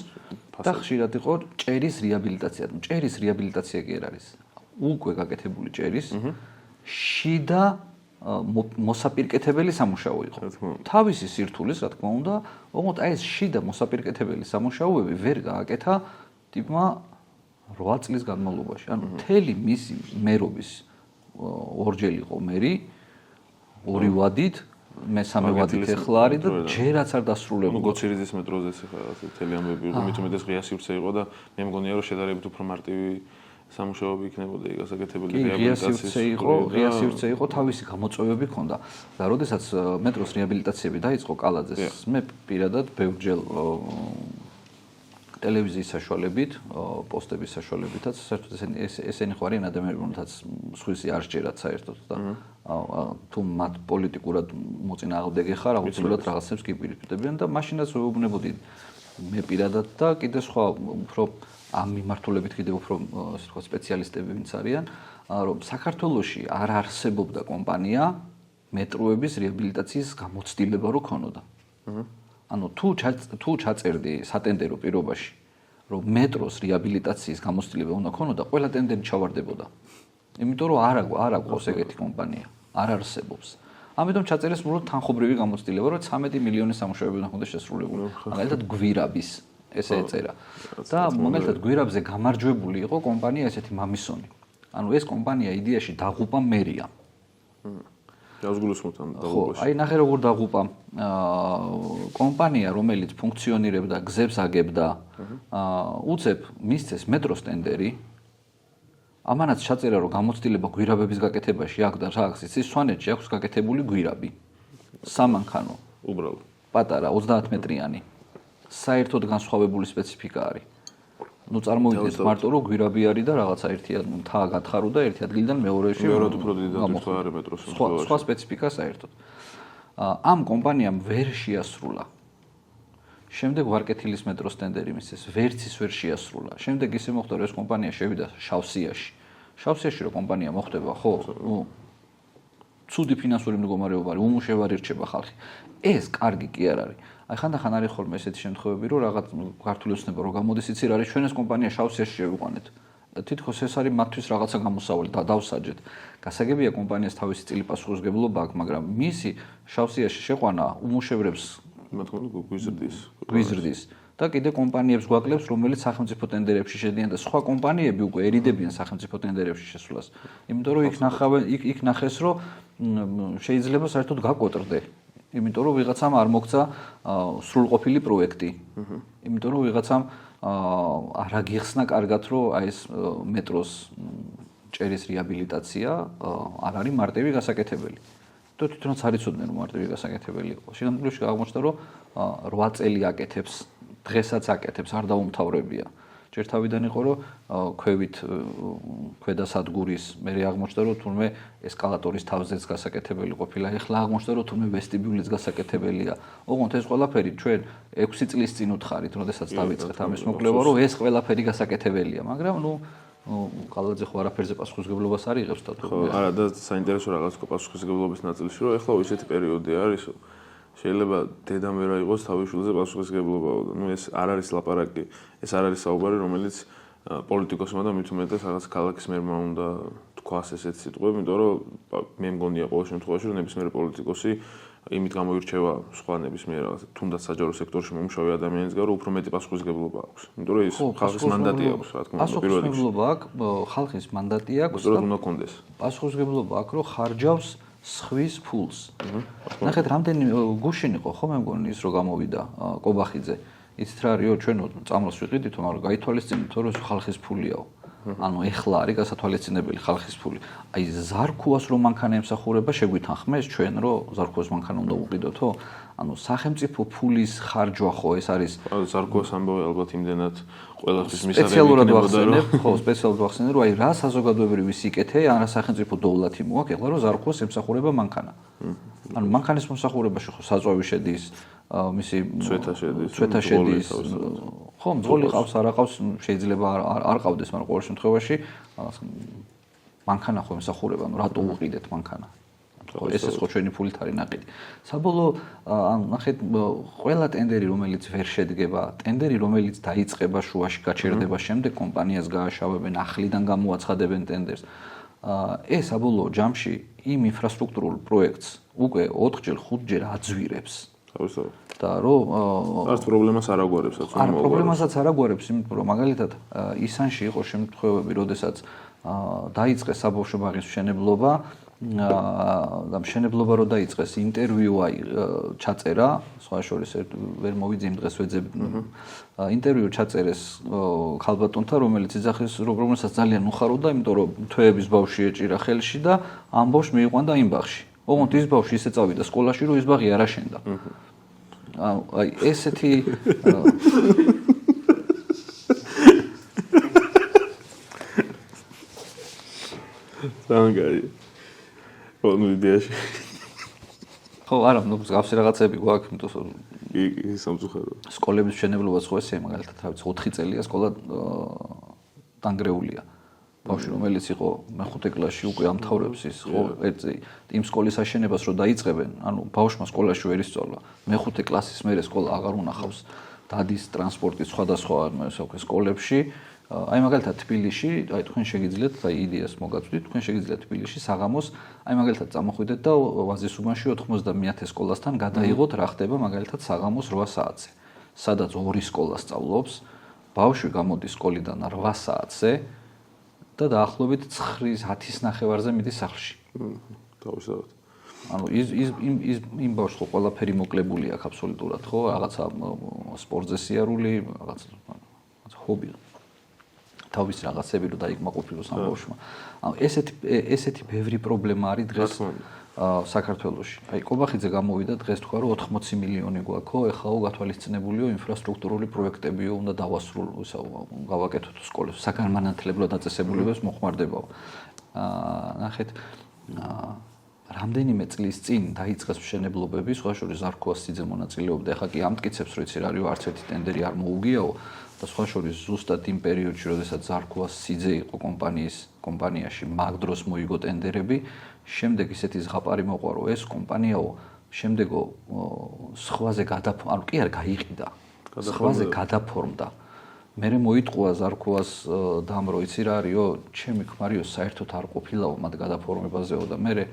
და ხშირად იყო ჭერის რეაბილიტაცია. ჭერის რეაბილიტაცია კი არ არის. უკვე გაკეთებული ჭერის შიდა მოსაპირკეთებელი სამუშაო იყო. თავისი სირთულის, რა თქმა უნდა, ოღონდ აი ეს შიდა მოსაპირკეთებელი სამუშაოები ვერ გააკეთა ტიპმა 8 წლის განმავლობაში. ანუ მთელი მისი მერობის ორჯერ იყო მერი, 2 ვადით, მესამე ვადით ახლა არის და ჯერაც არ დასრულებულა. გოცირიძის მეტროზეც ხა მთელი ამბები იყო, მithumetes ღია სივრცე იყო და მე მგონია რომ შედარებით უფრო მარტივი სამუშაოები იქნებოდა ეგ ასაკეთებელი რეაბილიტაციის. ღია სივრცე იყო, თავისი გამოწვევები ჰქონდა. და როდესაც მეტროს რეაბილიტაციები დაიწყო კალაძეს, მე პირადად ბევრჯერ ტელევიზიის საშუალებით, პოსტების საშუალებითაც, საერთოდ ესენი ხო არიან ადამიანები, რომელთაც სხვისი არ სჯერათ საერთოდ და თუ მათ პოლიტიკურად მოწინააღმდეგე ხარ, აუცილებლად რაღაცებს გიპირისპირდებიან და მაშინაც ვეუბნებოდი მე პირადად და კიდე სხვა უფრო ამ მიმართულებით კიდე უფრო ასე ვთქვათ სპეციალისტები ვინც არიან, რომ საქართველოში არ არსებობდა კომპანია მეტროების რეაბილიტაციის გამოცდილება რო ქონოდა. ანუ თუ ჩაწერდი სატენდერო პირობაში, რომ მეტროს რეაბილიტაციის გამოცდილება უნდა ქონოდა, ყველა ტენდერი ჩავარდებოდა. იმიტომ რომ არ აქვს ეგეთი კომპანია, არ არსებობს. ამიტომ ჩაწერეს მხოლოდ თანხობრივი გამოცდილება, რომ 13 მილიონი სამუშაოები უნდა ქონდეს შესრულებული. მაგალითად გვირაბის ესე ეწერა. და მაგალითად გვირაბზე გამარჯვებული იყო კომპანია ესეთი მამისონი. ანუ ეს კომპანია იდეაში დაღუპა მერია. გასგულისხმობთ ამ დაღუპვაში. აი ნახე როგორ დაღუპა კომპანია, რომელიც ფუნქციონირებდა, გზებს აგებდა, უცებ მისცეს მეტროს ტენდერი. ამანაც ჩაწერა რომ გამოცდილება გვირაბების გაკეთებაში აქვს და რა აქვს იცის სვანეთში აქვს გაკეთებული გვირაბი. სამანქანო. უბრალოდ. პატარა 30 მეტრიანი. საერთოდ განსხვავებული სპეციფიკა არის. ну წარმოვიდგინეთ მარტო რომ გვირაბი არის და რაღაცა ერთი მთა გათხარო და ერთი ადგილიდან მეორეში მეორად უფრო დიდი დათვი არის მეტროს შემთხვევაში. სხვა სპეციფიკა საერთოდ. ამ კომპანიამ ვერ შეასრულა. შემდეგ ვარკეთილის მეტროს ტენდერი მისცეს, ვერც ის ვერ შეასრულა. შემდეგ ისე მოხდა რომ ეს კომპანია შევიდა შავსიაში. შავსიაში რო კომპანია მოხდება, ხო, ცუდი ფინანსური მდგომარეობა არის, უმუშევარი რჩება ხალხი. ეს კარგი კი არ არის. აი ხანდახან არის ხოლმე ესეთი შემთხვევები, რომ რაღაც ქართული ოცნება რო გამოდის, იცი რა არის, ჩვენ ეს კომპანია შავსიაში შევიყვანეთ. თითქოს ეს არის მათთვის რაღაცა გამოსავალი და დავსაჯეთ. გასაგებია კომპანიას თავისი წილი პასუხისმგებლობა აქვს, მაგრამ მისი შავსიაში შეყვანა უმუშევრებს გვიზრდის და კიდე კომპანიებს გვაკლებს, რომელიც სახელმწიფო ტენდერებში შედიან და სხვა კომპანიები უკვე ერიდებიან სახელმწიფო ტენდერებში შესვლას. იმიტომ რომ იქ ნახეს, რომ შეიძლება საერთოდ გაკოტრდე. იმიტომ რომ ვიღაცამ არ მოგცა სრულყოფილი პროექტი. იმიტომ რომ ვიღაცამ არ აგიხსნა კარგად, რომ აი ეს მეტროს ჭერის რეაბილიტაცია არ არის მარტივი გასაკეთებელი. და თვითონაც არ იცოდნენ რომ მარტივი გასაკეთებელი იყო. შემდგომში აღმოჩნდა რომ 8 წელი აკეთებს, დღესაც აკეთებს, არ დაუმთავრებია. ჯერ თავიდან იყო რომ ქვევით ქვედა სადგურის მე აღმოჩნდა რომ თურმე ესკალატორის თავზეც გასაკეთებელი ყოფილა. ეხლა აღმოჩნდა რომ თურმე ვესტიბიულიც გასაკეთებელია. ოღონდ ეს ყველაფერი ჩვენ 6 წლის წინ უთხარით, როდესაც დავიწყეთ ამის მოკვლევა, რომ ეს ყველაფერი გასაკეთებელია, მაგრამ კალაძე ხო არაფერზე პასუხისმგებლობას არ იღებს და ხო არა და საინტერესო რაღაც იყო პასუხისმგებლობის ნაწილში რომ ეხლა ისეთი პერიოდი არის შეიძლება დედამ ვერ აიღოს თავის შვილზე პასუხისმგებლობა და ეს არ არის ლაპარაკი ეს არ არის საუბარი რომელიც პოლიტიკოსმა და მით უმეტეს რაღაც ქალაქის მერმა უნდა თქვას ესეთი სიტყვები იმიტომ რომ მე მგონია ყოველ შემთხვევაში რომ ნებისმიერი პოლიტიკოსი იმით გამოირჩევა სხვა ნებისმიერ რაღაც თუნდაც საჯარო სექტორში მომუშავე ადამიანისგან რომ უფრო მეტი პასუხისმგებლობა აქვს იმიტომ რომ ის ხალხის მანდატი აქვს რა თქმა უნდა პირველ რიგში პასუხისმგებლობა აქვს ხალხის მანდატი აქვს და უნდა კონდეს პასუხისმგებლობა აქვს რომ ხარჯავს სხვის ფულს ნახეთ რამდენი გუშინ იყო ხო მე მგონი ის რომ გამოვიდა კობახიძე იცით რა არისო ჩვენ წამლას ვიყიდითო მაგრამ გაითვალისწინეთ რომ ეს ხალხის ფულიაო ანუ ეხლა არის გასათვალისწინებელი ხალხის ფული. აი ზარქუას რომ მანქანა ემსახურება შეგვითანხმეს ჩვენ რომ ზარქუას მანქანა უნდა უყიდოთო? ანუ სახელმწიფო ფულის ხარჯვა ხო ეს არის ზარქუას ამბავი ალბათ იმდენად ყველასთვის მისაღები იქნებოდა რომ ხო სპეციალურად ვახსენე რომ აი რა საზოგადოებრივი სიკეთე ან რა სახელმწიფო დოვლათი მოაქვს ეხლა რომ ზარქუას ემსახურება მანქანა. ანუ მანქანის მომსახურებაში ხო საწვავი შედის მისი ცვეთა შედის ხო მძღოლი ყავს არ ყავს შეიძლება არ ყავდეს მაგრამ ყოველ შემთხვევაში მანქანა ხო ემსახურება ანუ რატო უყიდეთ მანქანა ხო ეს ხო ჩვენი ფულით არის ნაყიდი საბოლოო ანუ ნახეთ ყველა ტენდერი რომელიც ვერ შედგება ტენდერი რომელიც დაიწყება შუაში გაჩერდება შემდეგ კომპანიას გააშავებენ ახლიდან გამოაცხადებენ ტენდერს ეს საბოლოო ჯამში იმ ინფრასტრუქტურულ პროექტს უკვე 4-ჯერ 5-ჯერ აძვირებს და რომ არც პრობლემას არ აგვარებს რაც არ პრობლემასაც არ აგვარებს იმიტომ რომ მაგალითად ისანში იყო შემთხვევები როდესაც დაიწყეს საბავშვო ბაღის მშენებლობა და მშენებლობა რო დაიწყეს ინტერვიუ აი ჩაწერა სხვა შორის ვერ მოვიძე იმ დღეს ვეძებ ინტერვიუ ჩაწერეს ქალბატონთან რომელიც იძახის რომელსაც ძალიან უხაროდა იმიტომ რომ თვეების ბავშვი ეჭირა ხელში და ამ ბავშვს მიიყვანდა იმ ბაღში ოღონდ ის ბავშვი ისე წავიდა სკოლაში რომ ის ბაღი არ აშენდა აი ესეთი Tangari. Onu idეაში. ხო, არა, ნუ მსგავსი რაღაცები გვაქვს, იმიტომ რომ ის სამწუხარო. სკოლების მშენებლობაც ხო ესეა, მაგალითად, რა ვიცი, 4 წელია სკოლა დანგრეულია. ბავშვი რომელიც იყო მე-5 კლასში უკვე ამთავრებს ის ხო ერთი იმ სკოლის აშენებას რო დაიწყებენ, ანუ ბავშვმა სკოლაში ვერ ისწავლა. მე-5 კლასის მერე სკოლა აღარ უნახავს დადის ტრანსპორტის სხვადასხვა სკოლებში. აი მაგალითად თბილისში, აი თქვენ შეგიძლიათ აი იდეას მოგაწვდით, თქვენ შეგიძლიათ თბილისში საღამოს, აი მაგალითად წამოხვიდეთ და ვაზისუბანში 90.000 სკოლასთან გადაიღოთ რა ხდება მაგალითად საღამოს 8 საათზე. სადაც 2 სკოლა სწავლობს, ბავშვი გამოდის სკოლიდან 8 საათზე და დაახლოებით 9-10 ნახევარზე მიდის სახლში. თავისთავად. ანუ იმ ბავშვს ხო ყველაფერი მოკლებული აქვს აბსოლუტურად, ხო? რაღაცა სპორტზე სიარული, რაღაცა ჰობი. თავის რაღაცები რო დაიკმაყოფილოს ამ ბავშვმა. ანუ ესეთი ბევრი პრობლემა არის დღეს საქართველოში. აი კობახიძე გამოვიდა დღეს თქვა რომ 80 მილიონი გვაქვს, ხო? ეხლა გათვალისწინებულიო ინფრასტრუქტურული პროექტებიო, უნდა გავაკეთოთ სკოლებს, საგანმანათლებლო დაწესებულებებს მოხმარდებაო. ნახეთ რამდენიმე წლის წინ დაიწყეს მშენებლობები, სხვა შორის ზარქუას სიძე მონაწილეობდა, ეხლა კი ამტკიცებს, რომ იცი რა არის, არც ერთი ტენდერი არ მოუგიაო და სხვა შორის ზუსტად იმ პერიოდში, როდესაც ზარქუას სიძე იყო კომპანიაში, მაგ დროს მოიგო ტენდერები, შემდეგ ისეთი ზღაპარი მოყვა, რომ ეს კომპანიაო, შემდეგო სხვაზე ანუ კი არ გაიყიდა, სხვაზე გადაფორმდა. მერე მოიტყუა ზარქუას დამ, რომ იცი რა არისო, ჩემი ქმარიო საერთოდ არ ყოფილაო მათ გადაფორმებაზეო და მერე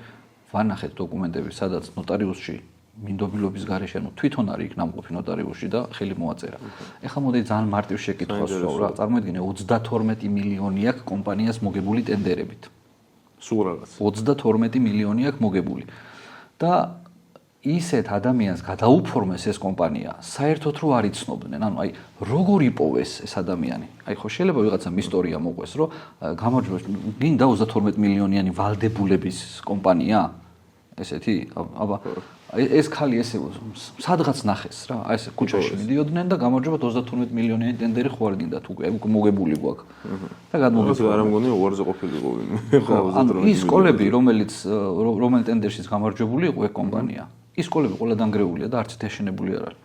ვანახეთ დოკუმენტები, სადაც ნოტარიუსში მინდობილობის გარეშე, ანუ თვითონ არის იქ ნამყოფი ნოტარიუსში და ხელი მოაწერა. ეხლა მოდი ძალიან მარტივ შეკითხვას ვსვავ რა, წარმოიდგინე 32 მილიონი აქვს კომპანიას მოგებული ტენდერებით. სულ რაღაც. 32 მილიონი აქვს მოგებული. და ისეთ ადამიანს გადაუფორმეს ეს კომპანია, საერთოდ რო არ იცნობდნენ, ანუ აი როგორ იპოვეს ეს ადამიანი. აი ხო შეიძლება ვიღაცამ ისტორია მოყვეს, რომ გამარჯობა, გინდა 32 მილიონიანი ვალდებულების კომპანია? ესეთი, აბა ეს ხალი ესე სადღაც ნახეს რა, აი ეს ქუჩაში მიდიოდნენ და გამარჯობა 32 მილიონიანი ტენდერი ხო არ გინდათ უკვე მოგებული გვაქვს. და გადმოგიწევს. არ მგონია უარზე ყოფილიყო ვინმე. ის სკოლები, რომელ ტენდერშიც გამარჯვებული იყო ეს კომპანია. ის სკოლები ყველა დანგრეულია და არც ერთი აშენებული არ არის.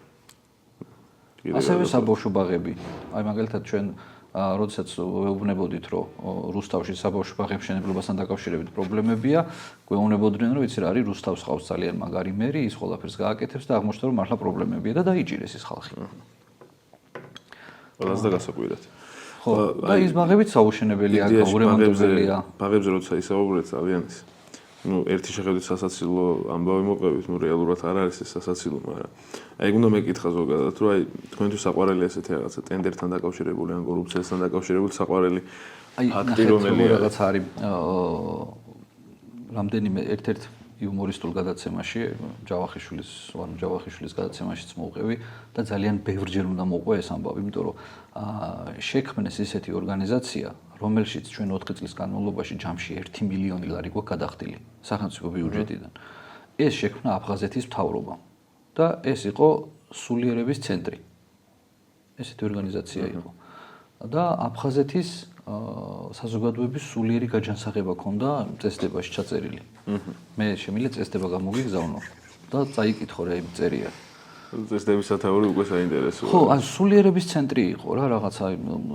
ასევე საბავშვო ბაღები. აი მაგალითად ჩვენ როდესაც ვეუბნებოდით, რომ რუსთავში საბავშვო ბაღების მშენებლობასთან დაკავშირებით პრობლემებია, გვეუბნებოდნენ, რომ იცი რა არის, რუსთავს ხავს ძალიან მაგარი მერი, ის ყველაფერს გააკეთებს და აღმოჩნდა, რომ მართლა პრობლემებია და დაიჭირეს ის ხალხი. ყველას და გასაკვირად. ხო, და ის ბაღებიც საუშენებელია, გაურემონტებელია. ბაღებზე როცა ისაუბრეთ ძალიან ის ну ერთი შეხედვით სასაცილო ამბავი მოყევით, ну რეალურად არ არის ეს სასაცილო, მაგრამ აი უნდა მეკითხა ზოგადად, რომ აი თქვენთვის საყვარელი ესეთი რაღაცა ტენდერთან დაკავშირებული ან კორუფციასთან დაკავშირებული საყვარელი ფაქტი რომელია რაღაც არის რამდენიმე ერთ-ერთ იუმორისტულ გადაცემაში, ჯავახიშვილის გადაცემაშიც მოვყევი და ძალიან ბევრჯერ უნდა მოყვე ეს ამბავი, იმიტომ რომ შექმნეს ესეთი ორგანიზაცია, რომელშიც ჩვენ 4 წლის განმავლობაში ჯამში 1 მილიონი ლარი გვაქვს გადახდილი სახელმწიფო ბიუჯეტიდან. ეს შექმნა აფხაზეთის მთავრობამ და ეს იყო სულიერების ცენტრი. ესეთი ორგანიზაცია იყო. და აფხაზეთის საზოგადოების სულიერი გაჯანსაღება ქონდა წესდებაში ჩაწერილი. მე შემიძლია წესდება გამოგიგზავნო და წაიკითხო რა იმ წერია. წესდების სათაური უკვე საინტერესოა. ხო, ან სულიერების ცენტრი იყო რა, რაღაცა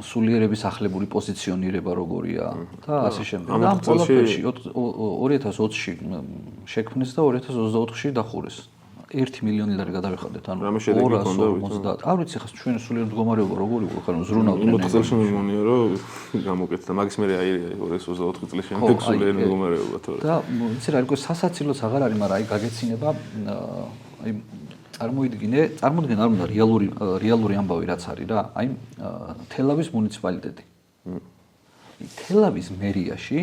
სულიერების ახლებული პოზიციონირება როგორია და ასე შემდეგ. და ამ ყველაფერში 2020-ში შექმნეს და 2024-ში დახურეს. 1 მილიონი ლარი გადავიხადეთ, ანუ 250. არ ვიცი ხა ჩვენ სულიერ მდგომარეობა როგორი იყო, ხარ ზრუნავდნენ. 4 წელში მეგონია რომ გამოკეთდა, მაგის მე აი 2024 წლის შემდეგ სულიერ მდგომარეობა თორე. და იცი რა, იყო სასაცილოც აღარ არის, მაგრამ აი გაგეცინება აი წარმოიდგინე არ უნდა რეალური ამბავი რაც არის რა, აი თელავის მუნიციპალიტეტი. თელავის მერიაში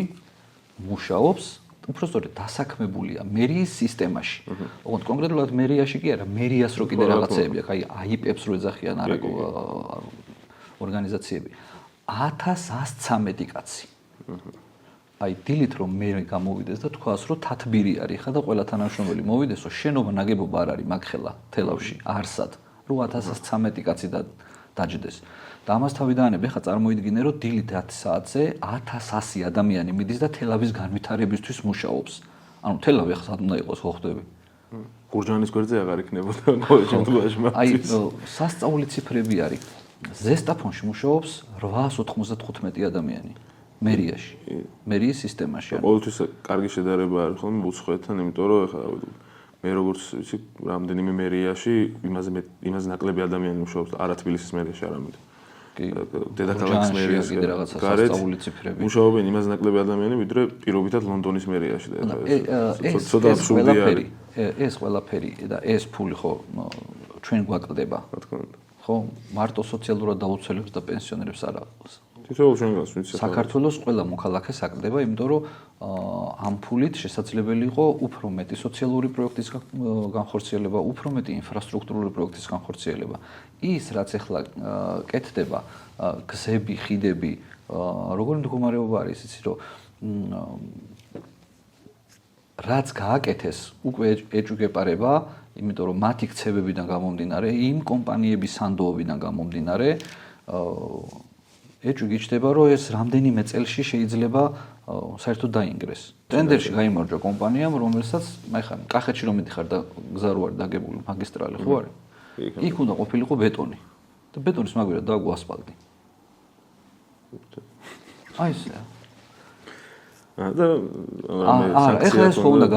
მუშაობს უბრალოდ დასაქმებულია მერიის სისტემაში. ოღონდ კონკრეტულად მერიაში კი არა, მერიას რო კიდე რაღაცეები აქვს, აი აიპებს რო ეძახიან არა ორგანიზაციები. 1113 კაცი. აი დილით რომ მე გამოვიდეს და თქვას რომ თათბირი არის ხა და ყველა თანამშრომელი მოვიდესო შენობა ნაგებობა არ არის მაგხელა თელავში არსად 8013 კაცი და დაჯდეს. და ამას თავიდანები ხა წარმოიდგინე, რომ დილით 10 საათზე 1100 ადამიანი მიდის და თელავის განვითარებისთვის მუშაობს. ანუ თელავი ხა სად უნდა იყოს, ხო ხვდები? გურჯაანის გვერდზე აღარ იქნებოდა ყოველ შემთხვევაში მაგ. აი, სასწაული ციფრები არის. ზესტაფონში მუშაობს 895 ადამიანი მერიაში, მერიის სისტემაში. ყოველთვის კარგი შედარება არის ხოლმე უცხოეთთან, იმიტომ რომ ეხლა მე როგორც ვიცი, რამდენიმე მერიაში იმაზე ნაკლები ადამიანი მუშაობს, არა თბილისის მერიაში, არამედ დედაქალაქის მერიაში კიდე რაღაცა სასწაული ციფრები. მუშაობენ იმაზე ნაკლები ადამიანი, ვიდრე პირობითად ლონდონის მერიაში და ეს ყველაფერი და ეს ფული ხო ჩვენ გვაკლდება. რა თქმა უნდა. ხო, მარტო სოციალურად დაუცველებს და პენსიონერებს არ აქვს. თითოეულ ჩვენგანს ვიცი. საქართველოს ყველა მოქალაქეს აკლდება, იმიტომ რომ ამ ფულით შესაძლებელი იყო უფრო მეტი სოციალური პროექტის განხორციელება, უფრო მეტი ინფრასტრუქტურული პროექტის განხორციელება. ის რაც ახლა კეთდება, გზები, ხიდები, როგორი მდგომარეობა არის, იცი რომ რაც გააკეთეს, უკვე ეჭვგეპარება, იმიტომ რომ მათი ქცევებიდან გამომდინარე, იმ კომპანიების სანდოობიდან გამომდინარე, ეჭვგიჩდება, რომ ეს რამდენიმე წელში შეიძლება საერთოდ დაინგრეს. ტენდერში გაიმარჯვა კომპანიამ, რომელსაც ხა კახეთში რომ მიდიხარ და გზა რო არის დაგებული, მაგისტრალი ხო არის? იქ უნდა ყოფილიყო ბეტონი. და ბეტონის მაგვირად დააგო ასფალტი. აი ესე. და ეხლა ეს უნდა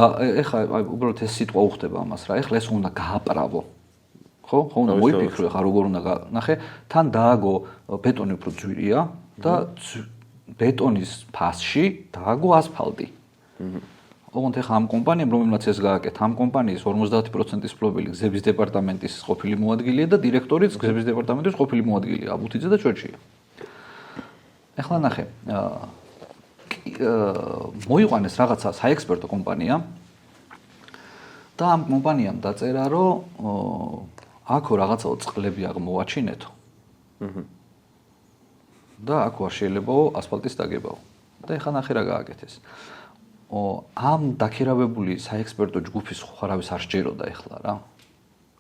ეხლა უბრალოდ ეს სიტყვა უხდება ამას რა. ეხლა ეს უნდა გააპრავო. ხო უნდა მოიფიქრო ეხლა როგორ უნდა ნახე, თან დააგო ბეტონი უფრო ძვირია და ბეტონის ფასში დააგო ასფალტი. ოღონდ ეხლა ამ კომპანიამ რომელმაც ეს გააკეთა, ამ კომპანიის 50%-ის ფლობელი გზების დეპარტამენტის ყოფილი მოადგილეა და დირექტორიც გზების დეპარტამენტის ყოფილი მოადგილეა აბუთიძე და ჭოჭია. ეხლა ნახე, მოიყვანეს რაღაცა საექსპერტო კომპანია და ამ კომპანიამ დაწერა, რომ აქ რაღაცაო წყლები აღმოაჩინეთო. და აქ არ შეიძლებაო ასფალტის დაგებაო. და ეხლა ნახე რა გააკეთეს. ამ დაქირავებული საექსპერტო ჯგუფის ხარავის არ სჯეროდა ეხლა რა.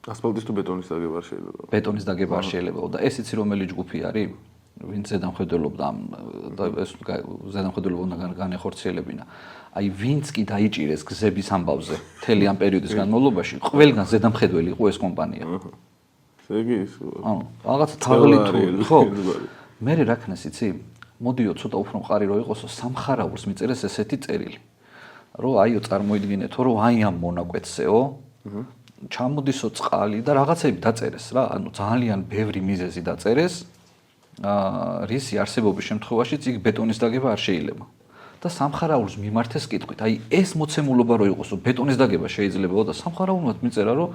ასფალტის თუ ბეტონის დაგება არ შეიძლება. ბეტონის დაგება არ შეიძლებაო და ეს იცი რომელი ჯგუფი არის? ვინც ზედამხედველობდა და ეს ზედამხედველობა უნდა განეხორციელებინა. აი ვინც კი დაიჭირეს გზების ამბავზე მთელი ამ პერიოდის განმავლობაში, ყველგან ზედამხედველი იყო ეს კომპანია. ესე იგი ის ანუ რაღაცა თაღლი თუ ხო? მე რა ქნეს იცი? მოდიო ცოტა უფრო მყარი რო იყოსო, სამხარაულს მიწერეს ესეთი წერილი. რომ აიო წარმოიდგინეთო, რომ აი ამ მონაკვეთსეო ჩამოდისო წყალი და რაღაცები დაწერეს რა, ანუ ძალიან ბევრი მიზეზი დაწერეს. რისი არსებობის შემთხვევაშიც იქ ბეტონის დაგება არ შეიძლება. და სამხარაულს მიმართეს კითხვით, აი ეს მოცემულობა რო იყოსო, ბეტონის დაგება შეიძლებაო და სამხარაულმა მიწერა, რომ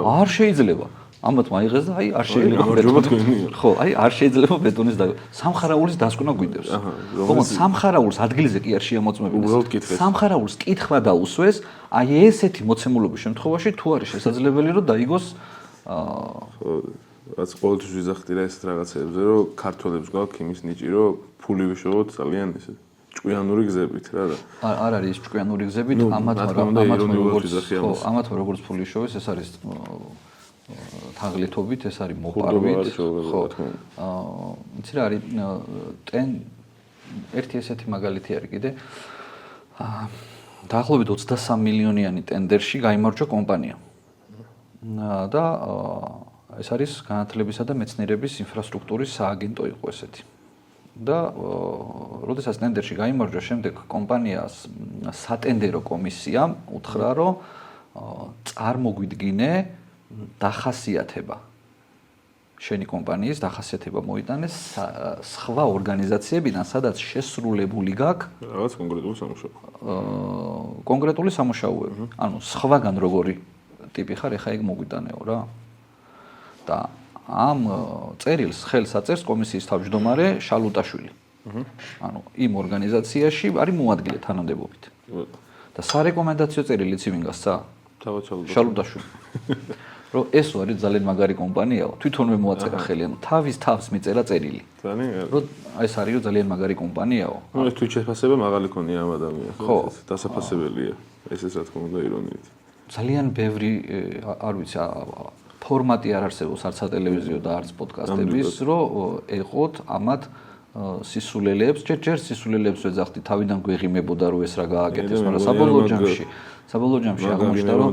არ შეიძლება. ამათ მაიღეს და აი არ შეიძლება ბეტონის. ხო, აი არ შეიძლება ბეტონის დაგება. სამხარაულის დასკვნა გვიდევს. თუმცა სამხარაულს ადგილზე კი არ შეამოწმებინეს. სამხარაულს კითხვა დაუსვეს, აი ესეთი მოცემულობის შემთხვევაში თუ არის შესაძლებელი რომ დაიგოს რაც ყოველთვის ვიზახდი რა ესეთ რაღაცებზე, რომ ქართველებს გვაქვს იმის ნიჭი, რომ ფული ვიშოვოთ ძალიან ესე ჭკვიანური გზებით რა და არ არის ჭკვიანური გზებით, ამათ როგორც ფული შოვეს, ეს არის თაღლითობით, ეს არის მოპარვით, ხო. იცი რა არის ერთი ესეთი მაგალითი არის კიდე. დაახლოებით 23 მილიონიანი ტენდერში გაიმარჯვა კომპანია. და ეს არის განათლებისა და მეცნიერების ინფრასტრუქტურის სააგენტო იყო ესეთი. და როდესაც ტენდერში გაიმარჯვა, შემდეგ კომპანიას სატენდერო კომისიამ უთხრა, რომ წარმოგვიდგინე დახასიათება. შენი კომპანიის დახასიათება მოიტანეს სხვა ორგანიზაციებიდან, სადაც შესრულებული გაქვს რაღაც კონკრეტული სამუშაო. კონკრეტული სამუშაოები. ანუ სხვაგან როგორი ტიპი ხარ, ეხა ეგ მოგვიტანეო რა. და ამ წერილს ხელს აწერს კომისიის თავმჯდომარე შალუტაშვილი. ანუ იმ ორგანიზაციაში არის მოადგილე თანამდებობით. და სარეკომენდაციო წერილი ვინ გასცა? თავად შალუტაშვილი. რომ ეს არის ძალიან მაგარი კომპანიაო, თვითონვე მოაწერა ხელი, ანუ თავის თავს მიწერა წერილი. ძალიან რომ ეს არის რომ ძალიან მაგარი კომპანიაო. ნუ ეს თვით შეფასება მაღალი ქონია ამ ადამიანს. ხო, დასაფასებელია. ესეც რა თქმა უნდა ირონიით. ძალიან ბევრი არ ვიცი ფორმატი არ არსებობს არც სატელევიზიო და არც პოდკასტების, რომ ეყოთ ამათ სისულელეებს, ჯერ სისულელეებს ვეძახდი, თავიდან გვეღიმებოდა რომ ეს რა გააკეთეს, მაგრამ საბოლოო ჯამში აღმოჩნდა რომ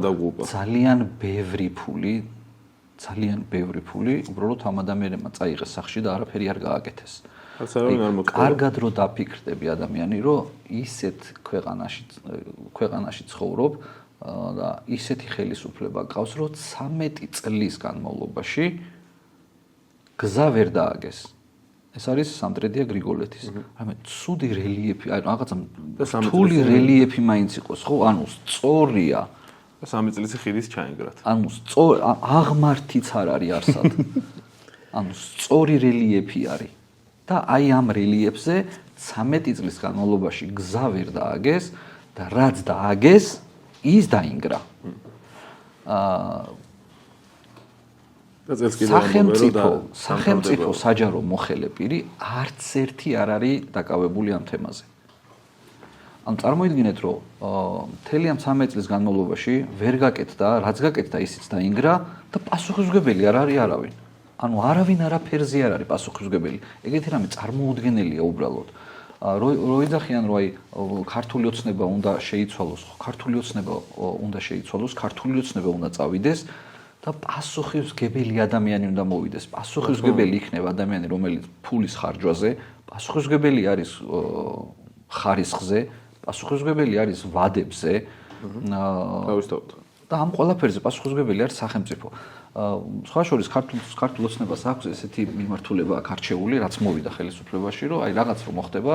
ძალიან ბევრი ფული უბრალოდ ამ ადამიანებმა წაიღეს სახში და არაფერი არ გააკეთეს. კარგად რო დაფიქრდები ადამიანი, რომ ისეთ ქვეყანაში ცხოვრობ და ისეთი ხელისუფლება გყავს, რომ 13 წლის განმავლობაში გზა ვერ დააგეს. ეს არის სამტრედია გრიგოლეთის. რამე ცუდი რელიეფი, აი რაღაცა რთული რელიეფი მაინც იყოს, ხო? ანუ სწორია. 3 წლის ხიდის ჩაინგრათ. ანუ აღმართიც არ არის არსად. ანუ სწორი რელიეფი არის. და აი ამ რელიეფზე 13 წლის განმავლობაში გზა ვერ დააგეს და რაც დააგეს, ის დაინგრა. სახელმწიფო საჯარო მოხელე პირი არც ერთი არ არის დაკავებული ამ თემაზე. ანუ წარმოიდგინეთ, რომ მთელი ამ 13 წლის განმავლობაში ვერ გაკეთდა, რაც გაკეთდა, ისიც დაინგრა და პასუხისმგებელი არ არის არავინ. ანუ არავინ არაფერზე არ არის პასუხისმგებელი. ეგეთი რამე წარმოუდგენელია უბრალოდ. რო იძახიან, რომ აი ქართული ოცნება უნდა შეიცვალოს, ქართული ოცნება უნდა წავიდეს და პასუხისმგებელი ადამიანი უნდა მოვიდეს. პასუხისმგებელი იქნება ადამიანი, რომელიც ფულის ხარჯვაზე, პასუხისმგებელი არის ხარისხზე, პასუხისმგებელი არის ვადებზე. და ამ ყველაფერზე პასუხისმგებელი არის სახელმწიფო. სხვა შორის ქართულ ოცნებას აქვს ესეთი მიმართულება აქ არჩეული, რაც მოვიდა ხელისუფლებაში, რომ აი რაღაც რომ მოხდება,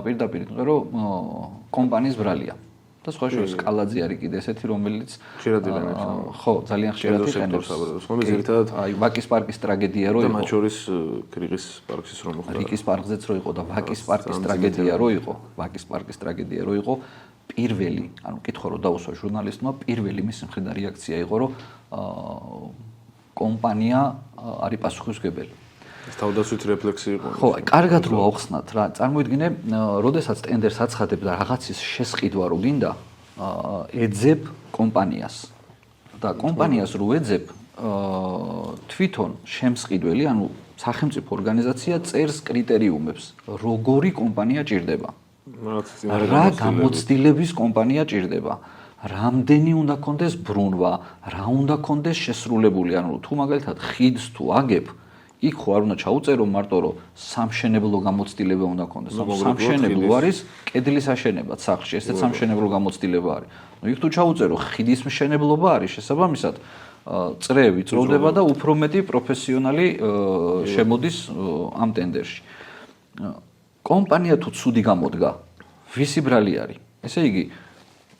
პირდაპირ იმიტომ რომ კომპანიის ბრალია. და სხვა შორის კალაძე არის კიდე ესეთი, რომელიც ხო, ძალიან ხშირად იყენებს. ხომ ზირთად აი ვაკის პარკის ტრაგედია რო იყო. და მათ შორის რიყის პარკის რომ მოხდა. რიყის პარკზეც რო იყო და ვაკის პარკის ტრაგედია რო იყო. პირველი, ანუ კითხვა რომ დაუსვა ჟურნალისტმა, პირველი მისი მხრიდან რეაქცია იყო, რომ კომპანია არის პასუხისმგებელი. ეს თავდაცვით რეფლექსი იყო. ხო, კარგად რო ავხსნათ რა, წარმოიდგინე, როდესაც ტენდერს აცხადებ და რაღაცის შესყიდვა რო გინდა, ეძებ კომპანიას. და კომპანიას რო ეძებ, თვითონ შემსყიდველი, ანუ სახელმწიფო ორგანიზაცია წერს კრიტერიუმებს, როგორი კომპანია ჭირდება. რა გამოცდილების კომპანია ჭირდება. რამდენი უნდა კონდეს ბრუნვა, რა უნდა კონდეს შესრულებული, ანუ თუ მაგალითად ხიდს თუ აგებ, იქ ხო არ უნდა ჩაუწერო მარტო რომ სამშენებლო გამოცდილება უნდა კონდეს. სამშენებლო არის კედლის აშენება სახლში, ესეც სამშენებლო გამოცდილება არის. ნუ იქ თუ ჩაუწერო ხიდის მშენებლობა არის, შესაბამისად წრეები წროვდება და უფრო მეტი პროფესიონალი შემოდის ამ ტენდერში. კომპანია თუ ცუდი გამოდგა, ვისი ბრალი არის? ესე იგი,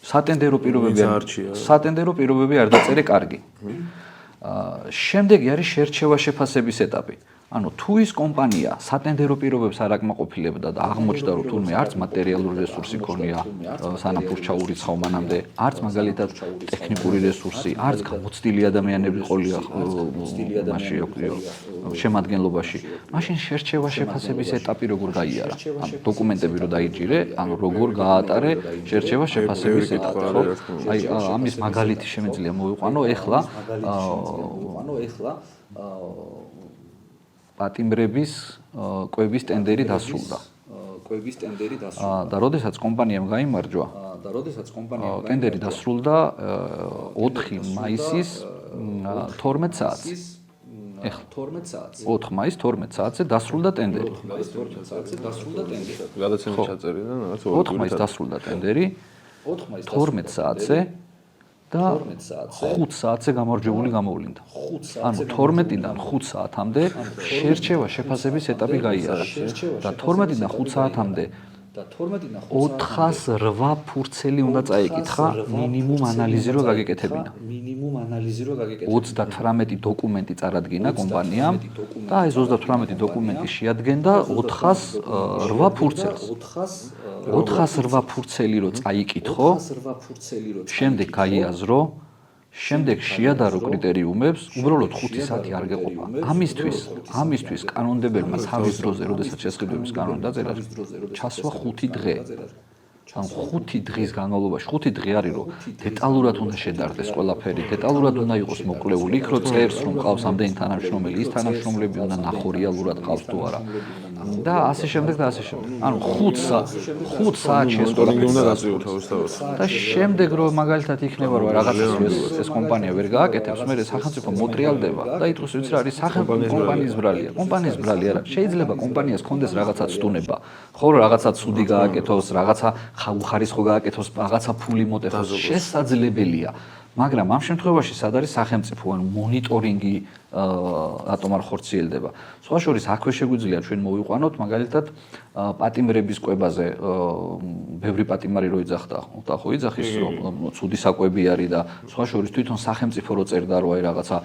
სატენდერო პირობები არ დაწერე კარგი. შემდეგი არის შერჩევა შეფასების ეტაპი. ანუ თუ ის კომპანია სატენდერო პირობებს არ აკმაყოფილებდა და აღმოჩნდა, რომ თურმე არც მატერიალური რესურსი ქონია, სანამ ფურს ჩაურიცხავ მანამდე, არც მაგალითად ტექნიკური რესურსი, არც გამოცდილი ადამიანები ყოლია მასში შემადგენლობაში. მაშინ შერჩევა შეფასების ეტაპი როგორ გაიარა? ანუ დოკუმენტები რო დაიჭირე, ანუ როგორ გაატარე შერჩევა შეფასების ეტაპი, ხო? აი ამის მაგალითი შემიძლია მოვიყვანო ეხლა პატიმრების კვების ტენდერი დასრულდა. და როდესაც კომპანიამ გაიმარჯვა, ტენდერი დასრულდა 4 მაისის 12 საათს. ეხლა 4 მაის 12 საათზე დასრულდა ტენდერი. გადაცემა ჩაწერილი და 4 მაისს დასრულდა ტენდერი 12 საათზე და 5 საათზე გამარჯვებული გამოვლინდა. ანუ 12-დან 5 საათამდე შერჩევა შეფასების ეტაპი გაიარა და 12-დან 5 საათამდე 408 ფურცელი უნდა წაეკითხა მინიმუმ ანალიზი რო გაგეკეთებინა. 38 დოკუმენტი წარადგინა კომპანიამ და ეს 38 დოკუმენტი შეადგენდა 408 ფურცელს. 408 ფურცელი რო წაიკითხო, შემდეგ გაიაზრო, შემდეგ შეადარო კრიტერიუმებს, უბრალოდ 5 საათი არ გეყოფა. ამისთვის კანონმდებელმა თავის დროზე, როდესაც შესყიდვების კანონი დაწერა, ჩასვა 5 დღე. ან 5 დღის განმავლობაში 5 დღე არის რომ დეტალურად უნდა შედარდეს ყველაფერი, დეტალურად უნდა იყოს მოკლეული, იქ რო წერს რომ ყავს ამდენი თანამშრომელი, ის თანამშრომლები უნდა ნახო რეალურად ყავს თუ არა. და ასე შემდეგ და ასე შემდეგ. ანუ 5 საათში ეს ყველაფერი უნდა გაწიო თავისთავად. და შემდეგ რომ მაგალითად იქნება რომ რაღაცას ეს კომპანია ვერ გააკეთებს, მე სახელმწიფო მოტრიალდება და იტყვის ვიცი რა არის სახელმწიფო კომპანიის ბრალია. კომპანიის ბრალი არა. შეიძლება კომპანიას კონდეს რაღაცა ცდუნება. ხო რაღაცა ცუდი გააკეთოს, რაღაცა ხარისხო გააკეთოს, რაღაცა ფული მოტეხოს, შესაძლებელია. მაგრამ ამ შემთხვევაში სად არის სახელმწიფო ან მონიტორინგი რატომ არ ხორციელდება. სხვა შორის აქვე შეგვიძლია ჩვენ მოვიყვანოთ მაგალითად პატიმრების კვებაზე ბევრი პატიმარი რო იძახდა, ხო იძახის რომ ცუდი საკვები არის და სხვა შორის თვითონ სახელმწიფო რო წერდა რომ აი რაღაცა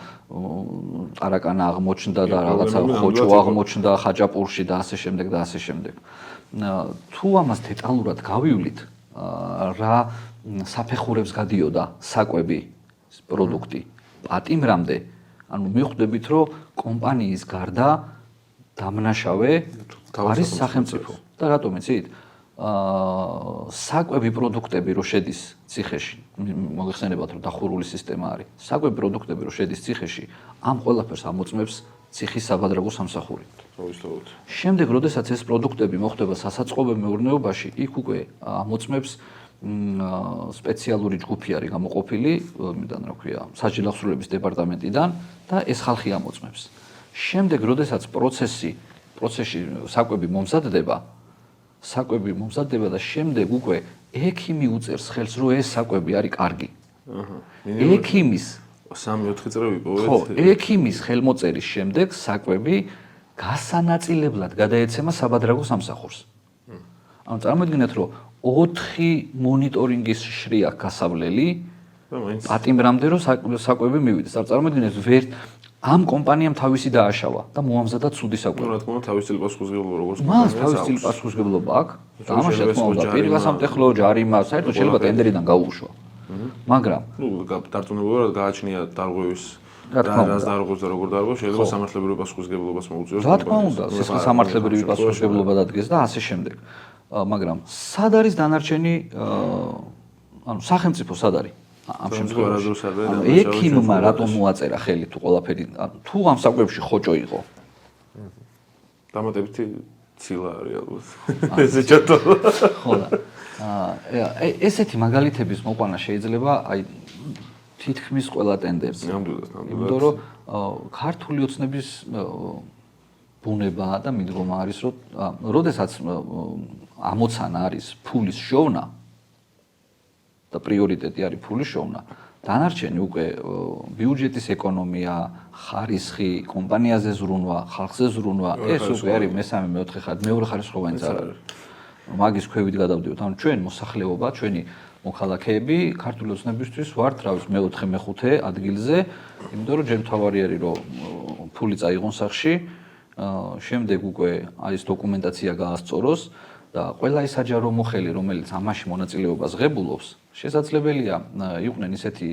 ტარაკანა აღმოჩნდა და რაღაცა ხოჭო აღმოჩნდა ხაჭაპურში და ასე შემდეგ და ასე შემდეგ. თუ ამას დეტალურად გავივლით რა საფეხურებს გადიოდა საკვები პროდუქტი პატიმრამდე, ანუ მიხვდებით რომ კომპანიის გარდა დამნაშავე არის სახელმწიფო. და რატომ იცით? საკვები პროდუქტები რო შედის ციხეში, მოგეხსენებათ რომ დახურული სისტემა არის. საკვები პროდუქტები რო შედის ციხეში, ამ ყველაფერს ამოწმებს ციხის საბადრაგო სამსახური. შემდეგ, როდესაც ეს პროდუქტები მოხვდება სასაწყობე მეურნეობაში, იქ უკვე ამოწმებს სპეციალური ჯგუფი არის გამოყოფილი, იმიდან რა ქვია, საჯილახსოვრების დეპარტამენტიდან და ეს ხალხი ამოწმებს. შემდეგ, როდესაც პროცესში საკვები მომზადდება და შემდეგ უკვე ექიმი უწერს ხელს, რომ ეს საკვები არის კარგი. ექიმის 3-4 წრე ვიპოვეთ. ხო, ექიმის ხელმოწერის შემდეგ საკვები გასანაწილებლად გადაეცემა საბადრაგო სამსახურს. ანუ წარმოიდგინეთ, რომ 4 მონიტორინგის შრია გასავლელი პატიმრამდე რომ საკვები მივიდეს. არ წარმოიდგინეთ, ამ კომპანიამ თავისი დააშავა და მოამზადა ცუდი საკვები. რა თქმა უნდა, თავის წილი პასუხისმგებლობა როგორც მას თავის წილი პასუხისმგებლობა აქვს. და ამაში რა თქმა უნდა, პირველ სამტეხლო ჯარიმა, საერთოდ შეიძლება ტენდერიდან გაუუშვა. მაგრამ დარწმუნებულად გააჩნია დარღვევის რას დარღვევს და როგორ დარღვევს, შეიძლება სამართლებრივი პასუხისმგებლობას მოუწიოს. რა თქმა უნდა, სამართლებრივი პასუხისმგებლობა დადგეს და ასე შემდეგ. მაგრამ სად არის დანარჩენი ანუ სახელმწიფო სად არის? ამ შემთხვევაში ექიმმა რატომ მოაწერა ხელი თუ ყველაფერი თუ ამ საკვებში ხოჭო იყო? დამატებითი ცილა არის ალბათ. ესე ჩათო. ხო და ესეთი მაგალითების მოყვანა შეიძლება აი თითქმის ყველა ტენდერზე. იმიტომ რომ ქართული ოცნების ბუნება და მიდგომა არის რომ როდესაც ამოცანა არის ფულის შოვნა და პრიორიტეტი არის ფულის შოვნა, დანარჩენი უკვე ბიუჯეტის ეკონომია, ხარისხი, კომპანიაზე ზრუნვა, ხალხზე ზრუნვა, ეს უკვე არის მესამე, მეოთხე ხარისხი, მეორე ხარისხოვანი არ არის. მაგის ქვევით გადავდივართ. ანუ ჩვენ მოსახლეობა, ჩვენი მოქალაქეები ქართული ოცნებისთვის ვართ, რა ვიცი, მეოთხე, მეხუთე ადგილზე, იმიტომ რომ ჯერ თავარი არის რომ ფული წაიღონ სახში, შემდეგ უკვე ეს დოკუმენტაცია გაასწოროს და ყველა ის საჯარო მოხელი, რომელიც ამაში მონაწილეობას ღებულობს, შესაძლებელია იყვნენ ისეთი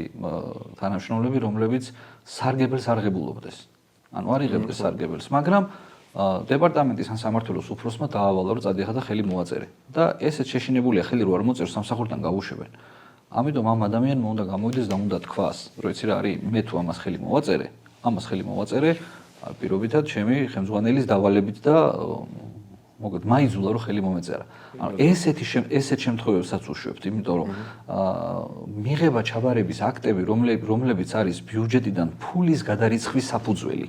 თანამშრომლები, რომლებიც სარგებელს არ ღებულობდეს. ანუ არ იღებდეს სარგებელს, მაგრამ დეპარტამენტის ან სამმართველოს უფროსმა დაავალა, რომ წადიახა და ხელი მოაწერე. და ესეც შეშინებულია, ხელი რო არ მოწერს, სამსახურიდან გაუშვებენ. ამიტომ ამ ადამიანმა უნდა გამოვიდეს და უნდა თქვას, რომ იცი რა არის, მე თუ ამას ხელი მოვაწერე, პირობითად ჩემი ხელმძღვანელის დავალებით და მოგეთ მაიძულა რომ ხელი მომეწერა. ანუ ესეთ შემთხვევებსაც უშვებთ, იმიტომ რომ მიღება ჩაბარების აქტები, რომლებიც არის ბიუჯეტიდან ფულის გადარიცხვის საფუძველი.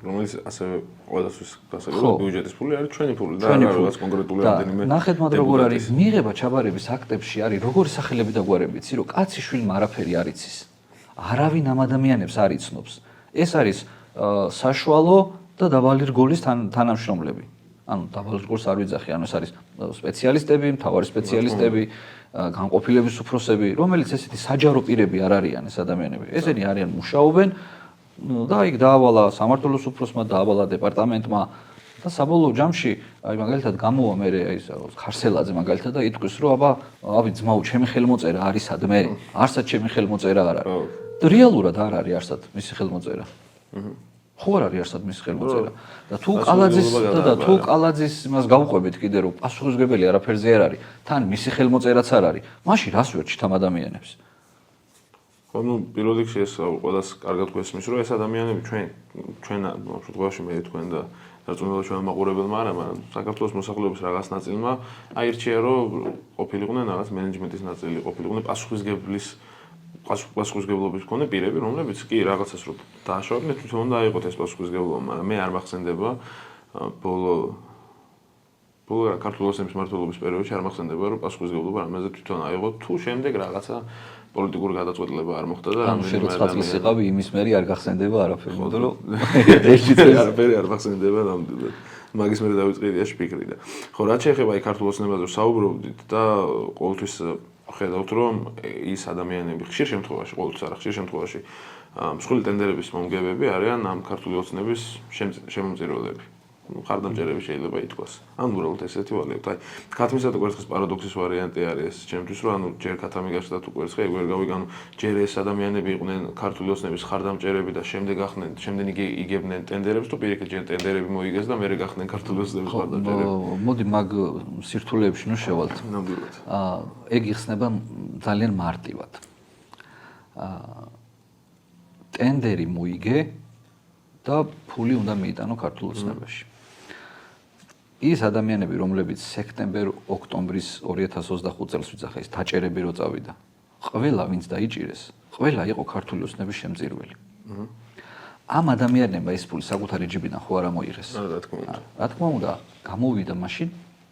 რომელიც ასევე ყველასთვის გასაგებია ბიუჯეტის ფული არის ჩვენი ფული და არა რაღაც კონკრეტული რამდენიმე. ნახეთ მათ როგორ არის მიღება ჩაბარების აქტებში არის როგორი სახელები და გვარები, იცი რომ კაცი შვილმა არაფერი არ იცის. არავინ ამ ადამიანებს არ იცნობს. ეს არის საშუალო და დაბალი რგოლის თანამშრომლები. ანუ დაბალი რგოლს არ ვიძახი, ანუ ეს არის სპეციალისტები, მთავარი სპეციალისტები, განყოფილების უფროსები, რომელიც ესეთი საჯარო პირები არ არიან ეს ადამიანები. ესენი არიან მუშაობენ და იქ დაავალა სამმართველოს უფროსმა, დაავალა დეპარტამენტმა და საბოლოო ჯამში აი მაგალითად გამოვა მე აი ხარსელაძე მაგალითად და იტყვის რომ აბა ძმაო ჩემი ხელმოწერა არის სადმე? არსად ჩემი ხელმოწერა არ არის. და რეალურად არ არის არსად მისი ხელმოწერა. ხო არ არის არსად მის ხელმოწერა და თუ კალაძის იმას გავუყვებით კიდე რომ პასუხისმგებელი არაფერზე არ არის თან მისი ხელმოწერაც არ არის მაშინ რას ვერჩით ამ ადამიანებს ხო ნუ პირველ რიგში ეს ყველას კარგად გვესმის რომ ეს ადამიანები ჩვენ შემთხვევაში მე თქვენ და დარწმუნებულად ჩვენ მაყურებელმა არა მაგრამ საქართველოს მოსახლეობის რაღაც ნაწილმა აირჩია რომ ყოფილიყვნენ რაღაც მენეჯმენტის ნაწილი ყოფილიყვნენ პასუხისმგებლობის მქონე პირები, რომლებიც კი რაღაცას რომ დააშორდნენ, თვითონ უნდა აიღოთ ეს პასუხისმგებლობა, მაგრამ მე არ მახსენდება ბოლო ქართულ ოცნების მმართველობის პერიოდში არ მახსენდება რომ პასუხისმგებლობა რამაზე თვითონ აიღოთ, თუ შემდეგ რაღაცა პოლიტიკური გადაწყვეტილება არ მოხდა და რამდენიმე ადამიანი იყავი იმის მერი არ გახსენდება არაფერი, იმიტომ რომ არაფერი არ მახსენდება ნამდვილად. მაგის მერე დავიწყიდიაში ფიქრი და ხო რაც შეეხება აი ქართულ ოცნებაზე საუბრობდით და ყოველთვის ხედავთ რომ ის ადამიანები ხშირ შემთხვევაში ყოველთვის არა ხშირ შემთხვევაში მსხვილი ტენდერების მომგებები არიან ამ ქართული ოცნების შემომწირველები ხარდამჭერები შეიძლება ითქვას ან უბრალოდ ესეთი ვალიებთ აი ქათმისა და კვერცხის პარადოქსის ვარიანტი არის ჩემთვის რომ ანუ ჯერ ქათამი გაშდა თუ კვერცხი ეგ ვერ გავიგანო ჯერ ეს ადამიანები იყვნენ ქართული ოცნების ხარდამჭერები და შემდეგ იგებდნენ ტენდერებს თუ პირიქით ჯერ ტენდერები მოიგეს და მერე გახდნენ ქართული ოცნების ხარდამჭერები მოდი მაგ სირთულეებში ნუ შევალთ ნამდვილად ეგ იხსნება ძალიან მარტივად ტენდერი მოიგე და ფული უნდა მიიტანო ქართულ ოცნებაში ის ადამიანები, რომლებიც სექტემბერ-ოქტომბრის 2025 წელს ვიძახე ის დაჭერები რო წავიდა. ყველა ვინც დაიჭირეს, ყველა იყო ქართული ოცნების შემწირველი. ამ ადამიანებმა ეს ფული საკუთარი ჯიბიდან ხო არ მოიღეს. რა თქმა უნდა, გამოვიდა მაშინ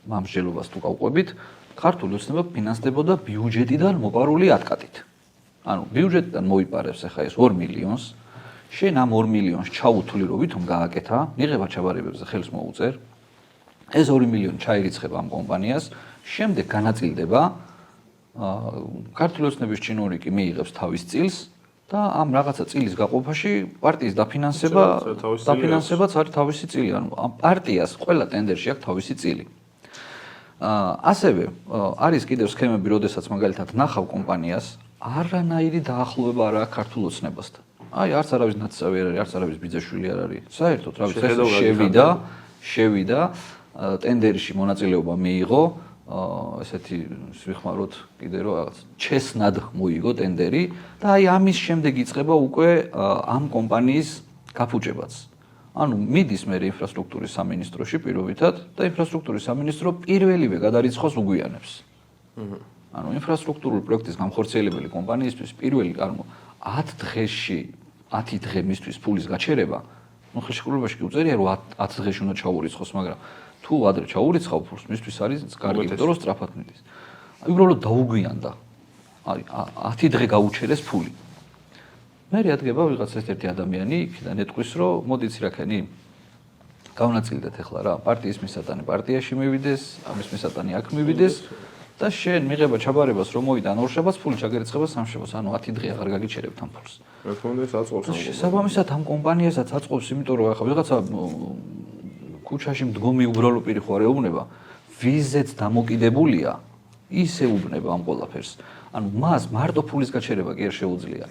მამსჯელობას თუ გავყვებით, ქართული ოცნება ფინანსდებოდა ბიუჯეტიდან მოპარული ათკატით. ანუ ბიუჯეტიდან მოიპარებს ახლა ეს 2 მილიონს, შენ ამ 2 მილიონს ჩაუთვლი რო ვითომ გააკეთა, მიღება ჩაბარებებზე ხელს მოუწერ. ეს 2 მილიონი ჩაირიცხება ამ კომპანიას, შემდეგ განაწილდება ქართული ოცნების ჩინოვნიკი მიიღებს თავის წილს და ამ რაღაცა წილის გაყოფაში პარტიის დაფინანსებაც არის თავისი წილი, ანუ ამ პარტიას ყველა ტენდერში აქვს თავისი წილი. ასევე არის კიდევ სქემები, როდესაც მაგალითად ნახავ კომპანიას, არანაირი დაახლოება არ აქვს ქართულ ოცნებასთან. აი არც არავის ნაცავი არ არის, არც არავის ბიძაშვილი არ არის. საერთოდ რა ვიცი, შევიდა ტენდერში მონაწილეობა მიიღო, ესეთი ვიხმაროთ კიდე რომ რაღაც ჩესნად მოიგო ტენდერი და აი ამის შემდეგ იწყება უკვე ამ კომპანიის გაფუჭებაც. ანუ მიდის მე ინფრასტრუქტურის სამინისტროში პირობითად და ინფრასტრუქტურის სამინისტრო პირველივე გადარიცხოს უგვიანებს. ანუ ინფრასტრუქტურული პროექტის გამხორციელებელი კომპანიისთვის პირველი 10 დღეში 10 დღე მისთვის ფულის გაჩერება, ну ხელშეკრულებაში კი უწერია რომ 10 დღეში უნდა ჩაურიცხოს, მაგრამ თუ ადრე ჩაურიცხავ ფულს, მისთვის არის კარგი, იმიტომ რომ სწრაფად მიდის. აი უბრალოდ დაუგვიანდა. აი 10 დღე გაუჩერეს ფული. მე რადგება ვიღაც ერთ-ერთი ადამიანი იქიდან ეტყვის რომ მოდიცი რაკენი გავნაწილდეთ ახლა რა პარტიის მისატანი პარტიაში მივიდეს, ამის მისატანი აქ მივიდეს და შენ მიღება ჩაბარებას რომ მოიდან ორშაბათს ფული ჩაგერიცხება სამშაბათს, ანუ 10 დღე აღარ გაგიჩერებთ ამ ფულს. რა თქმა უნდა ეს აწყობს ამ შესაბამისად ამ კომპანიასაც აწყობს, იმიტომ რომ ახლა ვიღაცა ქუჩაში მდგომი უბრალო პირი ხო არ ეუბნება, ვიზეც დამოკიდებულია, ისე უბნება ამ ყველაფერს. ანუ მას მარტო ფულის გაჩერება კი არ შეუძლია.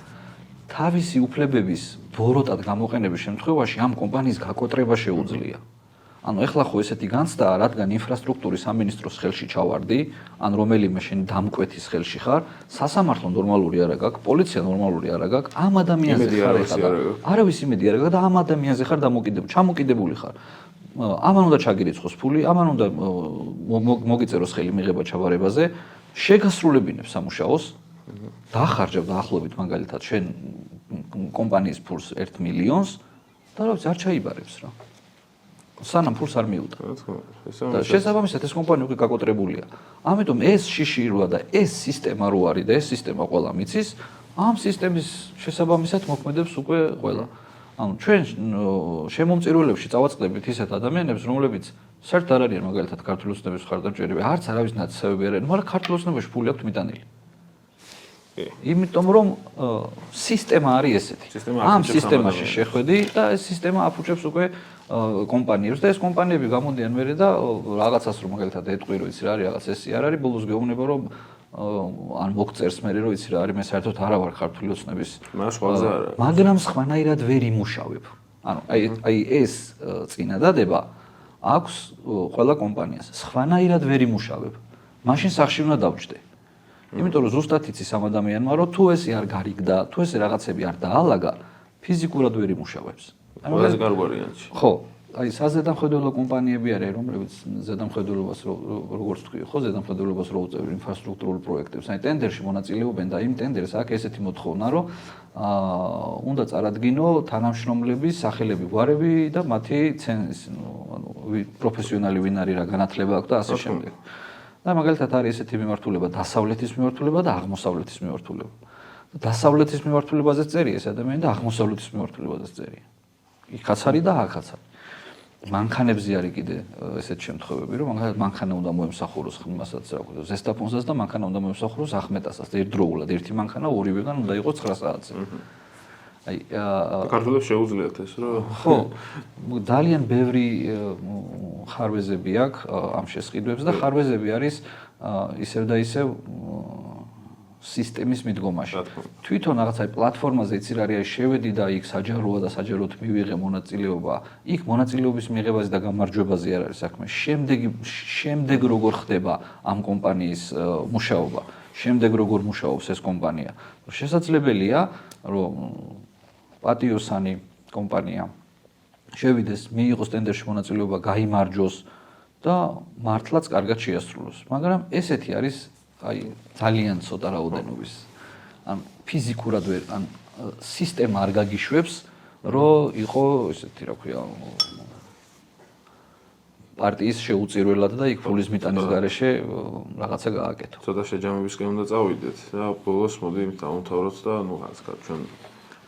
თავისი უფლებების ბოროტად გამოყენების შემთხვევაში ამ კომპანიის გაკოტრება შეუძლია. ანუ ეხლა ხო ესეთი განცდაა, რადგან ინფრასტრუქტურის სამინისტროს ხელში ჩავარდი, ან რომელიმე შენ დამკვეთის ხელში ხარ, სასამართლო ნორმალური არა გაქვს, პოლიცია ნორმალური არა გაქვს, ამ ადამიანზე ხარ ეხლა. არავის იმედი არ გაქვს და ამ ადამიანზე ხარ ჩამოკიდებული ხარ. ამან უნდა ჩაგირიცხოს ფული, ამან უნდა მოგიწეროს ხელი მიღება ჩაბარებაზე, შეგასრულებინებ სამუშაოს, დახარჯავ დაახლოებით მაგალითად შენ კომპანიის ფულს 1 მილიონს და რა ვიცი არ ჩაიბარებს რა. სანამ ფულს არ მიუტა. და შესაბამისად ეს კომპანია უკვე გაკოტრებულია. ამიტომ ეს შიშირვა და ეს სისტემა რო არის და ეს სისტემა ყველა მიცის, ამ სისტემის შესაბამისად მოქმედებს უკვე ყველა. ანუ ჩვენ შემომწირველებში წავაწყდებით ისეთ ადამიანებს, რომლებიც საერთოდ არ არიან მაგალითად ქართული ოცნების ხარდამჭერები, არც არავის ნაცავები არ არიან, მაგრამ ქართული ოცნებაში ფული აქვთ მიტანილი. იმიტომ რომ სისტემა არის ესეთი. ამ სისტემაში შეხვედი და ეს სისტემა აფუჭებს უკვე კომპანიებს და ეს კომპანიები გამოდიან მერე და რაღაცას რომ მაგალითად ეტყვი რომ იცი რა არის რაღაც ესე არ არის, ბოლოს გეუბნება რომ ან მოგწერს მერე რომ იცი რა არის, მე საერთოდ არა ვარ ქართული ოცნების. მაგრამ სხვანაირად ვერ იმუშავებ. ანუ აი ეს წინადადება აქვს ყველა კომპანიას. სხვანაირად ვერ იმუშავებ. მაშინ სახში უნდა დავჭდე. იმიტომ რომ ზუსტად იცის ამ ადამიანმა, რომ თუ ესე არ გარიგდა, თუ ესე რაღაცები არ დაალაგა, ფიზიკურად ვერ იმუშავებს. ყველაზე კარგი ვარიანტი. ხო, აი საზედამხედველო კომპანიები არიან, რომლებიც ზედამხედველობას როგორც თქვი, ხო, ზედამხედველობას რო უწევენ ინფრასტრუქტურულ პროექტებს. აი ტენდერში მონაწილეობენ და იმ ტენდერს აქვს ესეთი მოთხოვნა, რომ უნდა წარადგინო თანამშრომლების სახელები, გვარები და მათი პროფესიონალი ვინ არის, რა განათლება აქვს და ასე შემდეგ. და მაგალითად არის ესეთი მიმართულება დასავლეთის მიმართულება და აღმოსავლეთის მიმართულება. დასავლეთის მიმართულებაზე წერია ეს ადამიანი და აღმოსავლეთის მიმართულებაზე წერია. იქაც არის და აქაც არის. მანქანებზე არის კიდე ესეთ შემთხვევები, რომ მანქანა უნდა მოემსახუროს ხმასაც რა ქვია, ზესტაფონსაც და მანქანა უნდა მოემსახუროს ახმეტასაც ერთდროულად. ერთი მანქანა ორივეგან უნდა იყოს 9 საათზე. აი ქართველებს შეუძლიათ ეს რომ ხო ძალიან ბევრი ხარვეზები აქვს ამ შესყიდვებს და ხარვეზები არის ისევ და ისევ სისტემის მიდგომაში. თვითონ რაღაცა პლატფორმაზე იცი რა არის შევედი და იქ საჯაროა და საჯაროდ მივიღე მონაწილეობა. იქ მონაწილეობის მიღებაზე და გამარჯვებაზე არ არის საქმე. შემდეგ როგორ ხდება ამ კომპანიის მუშაობა, შემდეგ როგორ მუშაობს ეს კომპანია. შესაძლებელია რომ პატიოსანი კომპანია შევიდეს, მიიღოს ტენდერში მონაწილეობა, გაიმარჯვოს და მართლაც კარგად შეასრულოს. მაგრამ ესეთი არის აი ძალიან ცოტა რაოდენობის. ან ფიზიკურად ვერ ან სისტემა არ გაგიშვებს, რომ იყო ესეთი რა ქვია პარტიის შეუწირველად და იქ ფულის მიტანის გარეშე რაღაცა გააკეთო. ცოტა შეჯამებისკენ უნდა წავიდეთ და ბოლოს მოდი დავუმთავროთ და ნუ რაღაცა ჩვენ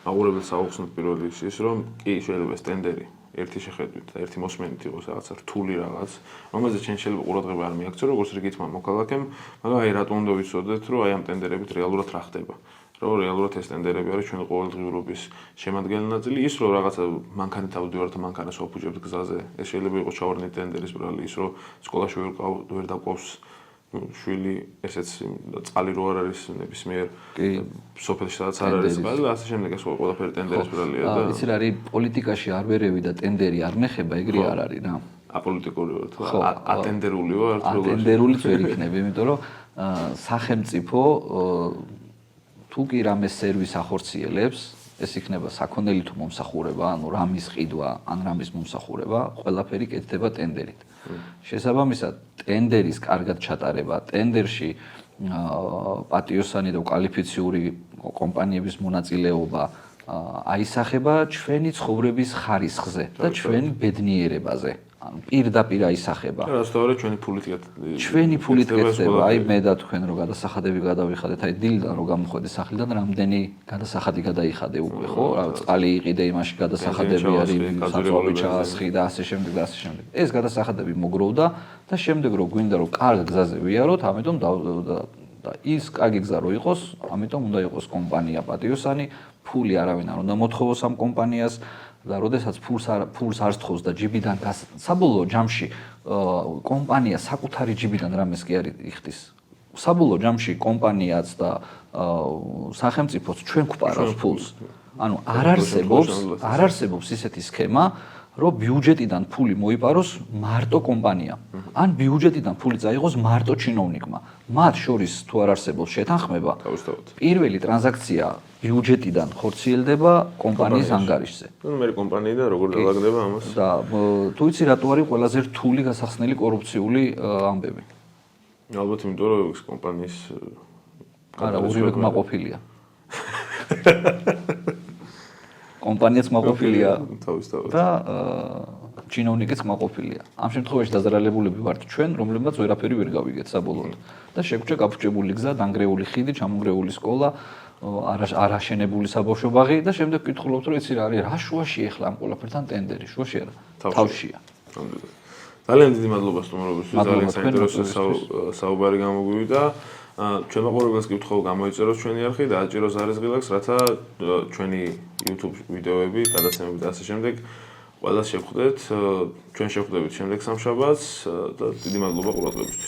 აუღურებელს აუხსნათ პირველ რიგში ის რომ კი შეიძლება ეს ტენდერი ერთი შეხედვით და ერთი მოსმენით იყოს რაღაცა რთული რაღაც, რომელზეც ჩვენ შეიძლება ყურადღება არ მიაქცევ როგორც რიგითმა მოქალაქემ, მაგრამ აი რატომ უნდა ვიცოდეთ, რომ აი ამ ტენდერებით რეალურად რა ხდება. რომ რეალურად ეს ტენდერები არის ჩვენი ყოველდღიურობის შემადგენელი ნაწილი, ის რომ რაღაცა მანქანით ავდივართ და მანქანას ვაფუჭებთ გზაზე, ეს შეიძლება იყოს ჩავარდნით ტენდერის ბრალი, ის რომ სკოლაში ვერ დაგვყავს შვილი ესეც წყალი რო არ არის ნებისმიერ სოფელში სადაც არ არის წყალი და ასე შემდეგ ეს ყველაფერი ტენდერის ბრალია და იცი რა არის პოლიტიკაში არ ვერევი და ტენდერი არ მეხება ეგრე არ არის რა აპოლიტიკური ვარ თუ ატენდერული ვარ თუ როგორ ატენდერულიც ვერ იქნება იმიტომ რომ სახელმწიფო თუ კი რამე სერვის ახორციელებს ეს იქნება საქონელი თუ მომსახურება ანუ რამის ყიდვა ან რამის მომსახურება ყველაფერი კეთდება ტენდერით შესაბამისად ტენდერის კარგად ჩატარება ტენდერში პატიოსანი და კვალიფიციური კომპანიების მონაწილეობა აისახება ჩვენი ცხოვრების ხარისხზე და ჩვენ ბედნიერებაზე ანუ პირდაპირ აისახება. რა სწორედ ჩვენი ფულით ჩვენი ფულით გეცდება. აი მე და თქვენ რო გადასახადები გადავიხადეთ, აი დილიდან რო გამოხვედი სახლიდან, რამდენი გადასახადი გადაიხადე უკვე, ხო? რა წყალი იყიდე იმაში გადასახადები არის, საწვავი ჩაასხი და ასე შემდეგ და ასე შემდეგ. ეს გადასახადები მოგროვდა და შემდეგ რო გვინდა რომ კარგ გზაზე ვიაროთ, ამიტომ და ის კარგი გზა რო იყოს, ამიტომ უნდა იყოს კომპანია პატიოსანი, ფული არავინ არ უნდა მოთხოვოს ამ კომპანიას. და როდესაც ფულს არ სთხოვს და ჯიბიდან საბოლოო ჯამში კომპანია საკუთარი ჯიბიდან რამეს კი არ იხდის. საბოლოო ჯამში კომპანიაც და სახელმწიფოც ჩვენ გვპარავს ფულს. ანუ არ არსებობს ისეთი სქემა, რომ ბიუჯეტიდან ფული მოიპაროს მარტო კომპანიამ. ან ბიუჯეტიდან ფული წაიღოს მარტო ჩინოვნიკმა. მათ შორის თუ არ არსებობს შეთანხმება, პირველი ტრანზაქცია ბიუჯეტიდან ხორციელდება კომპანიის ანგარიშზე. ნუ მე კომპანიიდან როგორ დავაგდება ამას? და თუ იცი რატო არის ყველაზე რთული გასახსნელი კორუფციული ამბები? ალბათ იმიტომ რომ ეს კომპანიის არა, ორივე კმაყოფილია. კომპანიაც კმაყოფილია და ჩინოვნიკიც კმაყოფილია. ამ შემთხვევაში დაზარალებულები ვართ ჩვენ, რომლებმაც ვერაფერი ვერ გავიგეთ საბოლოოდ. და შეგვჭა გაფუჭებული გზა, დანგრეული ხიდი, ჩამონგრეული სკოლა, არაშენებული საბავშვო ბაღი და შემდეგ ვკითხულობთ, რომ იცი რა არის, რა შუაში ეხლა ამ ყველაფერთან ტენდერი, შუაში არა, თავშია. ძალიან დიდი მადლობა სტუმრობისთვის, ძალიან საინტერესო საუბარი გამოგვივიდა. ჩვენ მაყურებელს გითხოვ გამოიწეროს ჩვენი არხი და აჭიროს არიზღილაკს, რათა ჩვენი YouTube ვიდეოები, გადაცემები და ასე შემდეგ ყველას შევხვდეთ, ჩვენ შევხვდებით შემდეგ სამშაბათს და დიდი მადლობა ყურადღებისთვის.